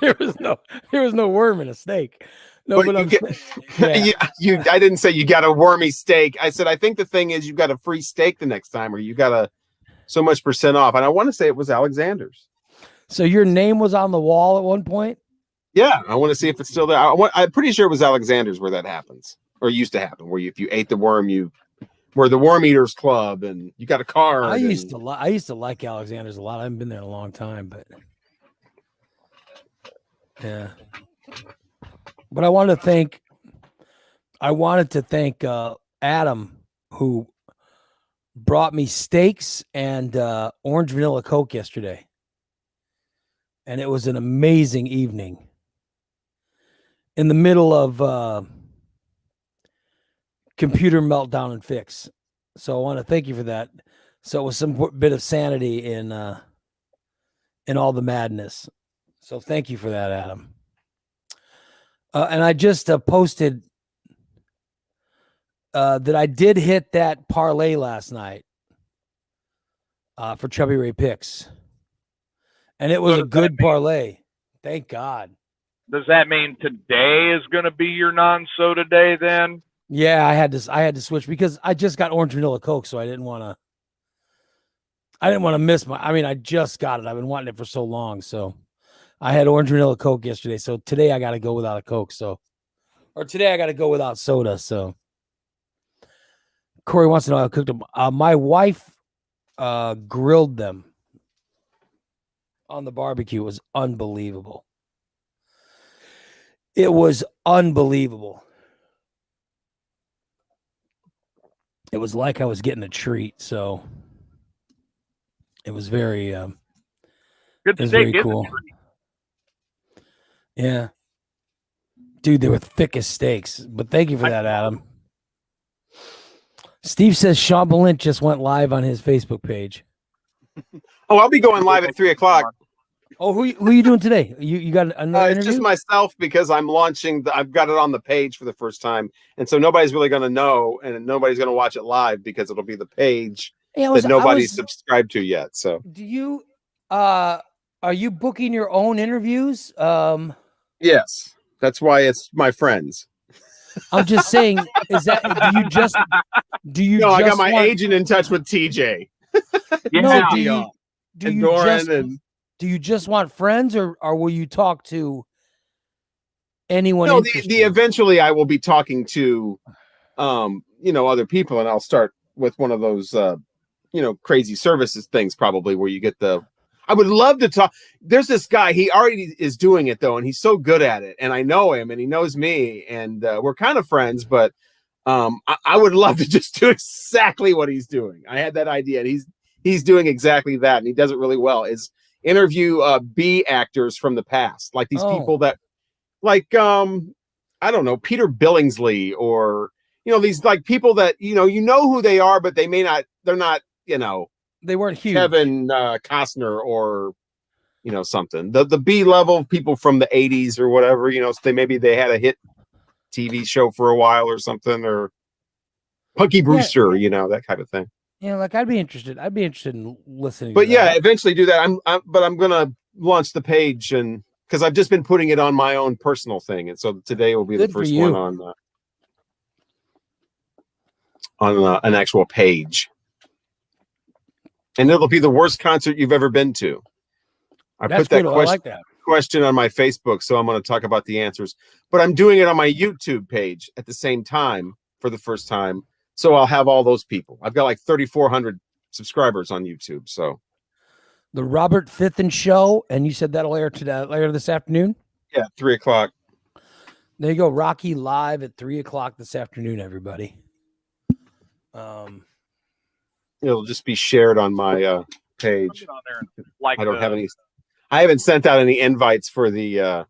[SPEAKER 11] there was no worm in a steak. No, but
[SPEAKER 9] I didn't say you got a wormy steak. I said I think the thing is you got a free steak the next time, or you got so much % off. And I want to say it was Alexander's.
[SPEAKER 11] So your name was on the wall at one point?
[SPEAKER 9] Yeah, I want to see if it's still there. I'm pretty sure it was Alexander's where that happens, or used to happen, where if you ate the worm, we're the Worm Eaters Club, and you got a card.
[SPEAKER 11] I used to like Alexander's a lot. I haven't been there in a long time, but yeah. But I wanted to thank Adam, who brought me steaks and orange vanilla Coke yesterday. And it was an amazing evening. In the middle of computer meltdown and fix. So I want to thank you for that. So it was some bit of sanity in all the madness. So thank you for that, Adam. And I just posted that I did hit that parlay last night for Chubby Ray Picks. And it was a good parlay. Thank God.
[SPEAKER 5] Does that mean today is going to be your non-soda day then?
[SPEAKER 11] Yeah, I had to switch because I just got orange vanilla Coke, so I didn't want to miss I just got it. I've been wanting it for so long, so I had orange vanilla Coke yesterday. So today I got to go without a Coke. Or today I got to go without soda. So Corey wants to know how I cooked them. My wife grilled them on the barbecue. It was unbelievable. It was unbelievable. It was like I was getting a treat. So it was very,
[SPEAKER 5] Good
[SPEAKER 11] it was
[SPEAKER 5] steak,
[SPEAKER 11] very cool. Yeah. Dude, they were thick as steaks. But thank you for that, Adam. Steve says Sean Balint just went live on his Facebook page.
[SPEAKER 9] Oh, I'll be going live at 3:00.
[SPEAKER 11] Oh, who are you doing today? You got another
[SPEAKER 9] It's
[SPEAKER 11] interview?
[SPEAKER 9] just myself because I'm launching. I've got it on the page for the first time, and so nobody's really going to know, and nobody's going to watch it live because it'll be the page that nobody's subscribed to yet. So,
[SPEAKER 11] do you are you booking your own interviews?
[SPEAKER 9] Yes, that's why it's my friends.
[SPEAKER 11] I'm just saying, is that do you?
[SPEAKER 9] No, I got
[SPEAKER 11] just
[SPEAKER 9] my
[SPEAKER 11] want-
[SPEAKER 9] agent in touch with TJ.
[SPEAKER 11] No, do
[SPEAKER 9] and
[SPEAKER 11] you
[SPEAKER 9] Doran
[SPEAKER 11] just
[SPEAKER 9] and
[SPEAKER 11] do you just want friends, or will you talk to anyone?
[SPEAKER 9] no,
[SPEAKER 11] interested?
[SPEAKER 9] the eventually I will be talking to, other people, and I'll start with one of those, crazy services things probably where you get the. I would love to talk. There's this guy. He already is doing it though, and he's so good at it. And I know him, and he knows me, and we're kind of friends. But I would love to just do exactly what he's doing. I had that idea, and he's doing exactly that, and he does it really well. Is interview B actors from the past, like these people that, like I don't know, Peter Billingsley, or these like people that you know who they are, but they may not. They're not.
[SPEAKER 11] They weren't huge.
[SPEAKER 9] Kevin Costner or something. The B level people from the 80s or whatever. So they had a hit TV show for a while or something, or Punky Brewster. That kind of thing.
[SPEAKER 11] Yeah, like I'd be interested in listening.
[SPEAKER 9] But
[SPEAKER 11] to that.
[SPEAKER 9] eventually do that. I'm gonna launch the page, and because I've just been putting it on my own personal thing, and so today will be
[SPEAKER 11] Good
[SPEAKER 9] the
[SPEAKER 11] for
[SPEAKER 9] first
[SPEAKER 11] you.
[SPEAKER 9] one on an actual page, and it'll be the worst concert you've ever been to. I
[SPEAKER 11] That's
[SPEAKER 9] put that
[SPEAKER 11] good. I
[SPEAKER 9] question
[SPEAKER 11] like that.
[SPEAKER 9] question on my Facebook, so I'm going to talk about the answers. But I'm doing it on my YouTube page at the same time for the first time, so I'll have all those people. I've got like 3,400 subscribers on YouTube, so.
[SPEAKER 11] The Robert Fithen Show, and you said that'll air later this afternoon?
[SPEAKER 9] Yeah, 3:00.
[SPEAKER 11] There you go. Rocky live at 3:00 this afternoon, everybody.
[SPEAKER 9] It'll just be shared on my page.
[SPEAKER 5] On there, like
[SPEAKER 9] I don't have any. I haven't sent out any invites for the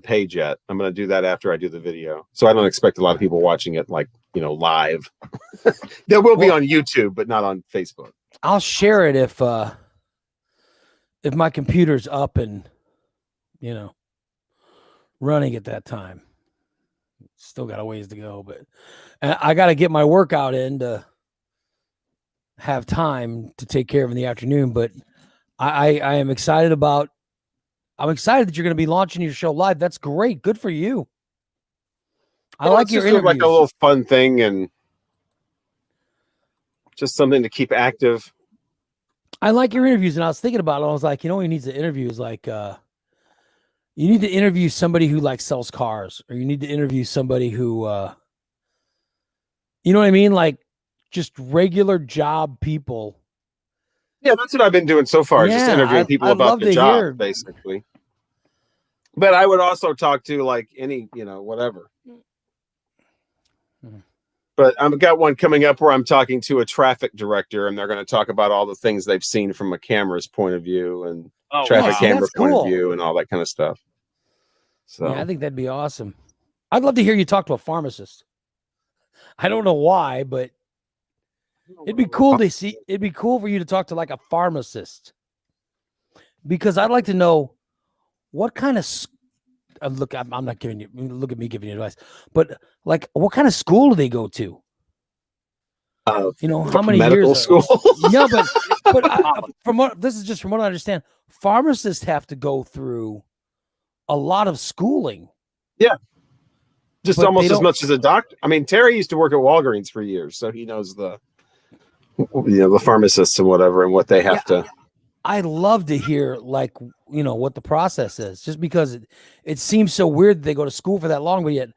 [SPEAKER 9] page yet. I'm going to do that after I do the video. So I don't expect a lot of people watching it live. There will be on YouTube, but not on Facebook.
[SPEAKER 11] I'll share it if my computer's up and running at that time. Still got a ways to go, but I got to get my workout in to have time to take care of in the afternoon. But I am excited about. I'm excited that you're going to be launching your show live. That's great. Good for you. I like your interviews.
[SPEAKER 9] Like a little fun thing and just something to keep active.
[SPEAKER 11] I like your interviews, and I was thinking about it. I was like, who needs to interview is like, you need to interview somebody who sells cars, or you need to interview somebody who, you know what I mean? Like just regular job people.
[SPEAKER 9] Yeah, that's what I've been doing so far. Just interviewing people about the job, basically. But I would also talk to any, whatever. But I've got one coming up where I'm talking to a traffic director, and they're going to talk about all the things they've seen from a camera's point of view and traffic camera point of view and all that kind of stuff. So
[SPEAKER 11] yeah, I think that'd be awesome. I'd love to hear you talk to a pharmacist. I don't know why, but it'd be cool to see. It'd be cool for you to talk to a pharmacist, because I'd like to know what kind of look. I'm not giving you. Look at me giving you advice, but what kind of school do they go to? How many
[SPEAKER 9] medical
[SPEAKER 11] years?
[SPEAKER 9] School?
[SPEAKER 11] Yeah, but from what I understand, pharmacists have to go through a lot of schooling.
[SPEAKER 9] Yeah. Just almost as much as a doctor. I mean, Terry used to work at Walgreens for years, so he knows the pharmacists and whatever and what they have to.
[SPEAKER 11] I'd love to hear what the process is, just because it seems so weird that they go to school for that long, but yet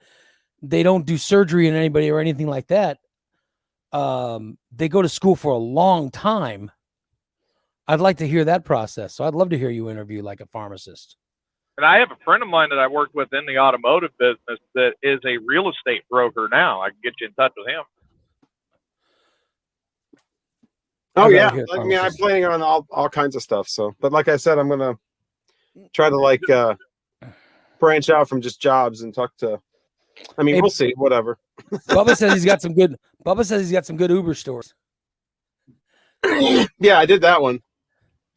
[SPEAKER 11] they don't do surgery on anybody or anything like that. They go to school for a long time. I'd like to hear that process. So I'd love to hear you interview a pharmacist.
[SPEAKER 5] And I have a friend of mine that I worked with in the automotive business that is a real estate broker now. I can get you in touch with him.
[SPEAKER 9] Oh yeah, I'm planning on all kinds of stuff. So, but like I said, I'm gonna try to branch out from just jobs and talk to. I mean, we'll see. Whatever.
[SPEAKER 11] Bubba says he's got some good. Bubba says he's got some good Uber stores.
[SPEAKER 9] Yeah, I did that one.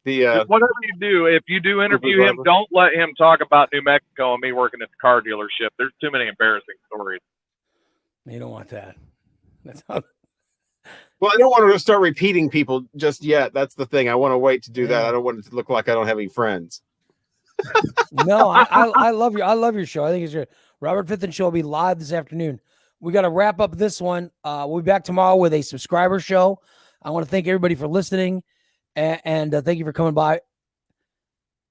[SPEAKER 9] The
[SPEAKER 5] Whatever you do, if you do interview him, don't let him talk about New Mexico and me working at the car dealership. There's too many embarrassing stories.
[SPEAKER 11] You don't want that. That's how.
[SPEAKER 9] well, I don't want to start repeating people just yet. That's the thing. I want to wait to do that. I don't want it to look like I don't have any friends.
[SPEAKER 11] No, I love your show. I think it's your Robert Fitton show will be live this afternoon. We got to wrap up this one. We'll be back tomorrow with a subscriber show. I want to thank everybody for listening, and thank you for coming by.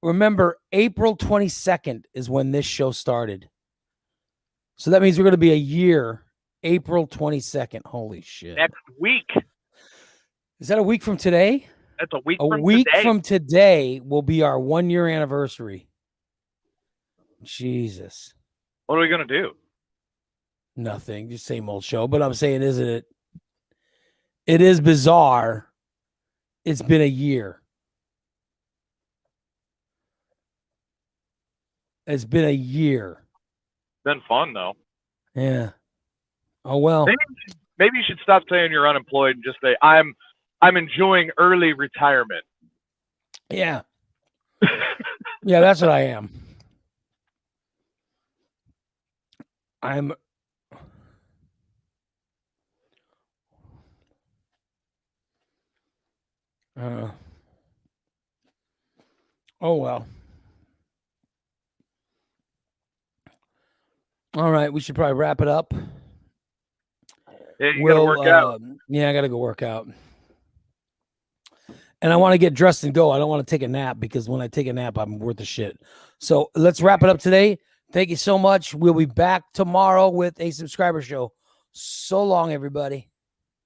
[SPEAKER 11] Remember, April 22nd is when this show started. So that means we're going to be a year, April 22nd. Holy shit.
[SPEAKER 5] Next week.
[SPEAKER 11] Is that a week from today?
[SPEAKER 5] That's a week
[SPEAKER 11] from today will be our 1 year anniversary. Jesus.
[SPEAKER 5] What are we going to do?
[SPEAKER 11] Nothing. Just same old show. But I'm saying, isn't it? It is bizarre. It's been a year. It's been a year.
[SPEAKER 5] Been fun, though.
[SPEAKER 11] Yeah. Oh, well.
[SPEAKER 5] Maybe you should stop saying you're unemployed and just say, I'm enjoying early retirement.
[SPEAKER 11] Yeah. Yeah, that's what I am. Oh, well. All right, we should probably wrap it up.
[SPEAKER 5] Yeah, you gotta work out.
[SPEAKER 11] Yeah, I gotta go work out. And I want to get dressed and go. I don't want to take a nap because when I take a nap, I'm worth the shit. So let's wrap it up today. Thank you so much. We'll be back tomorrow with a subscriber show. So long, everybody.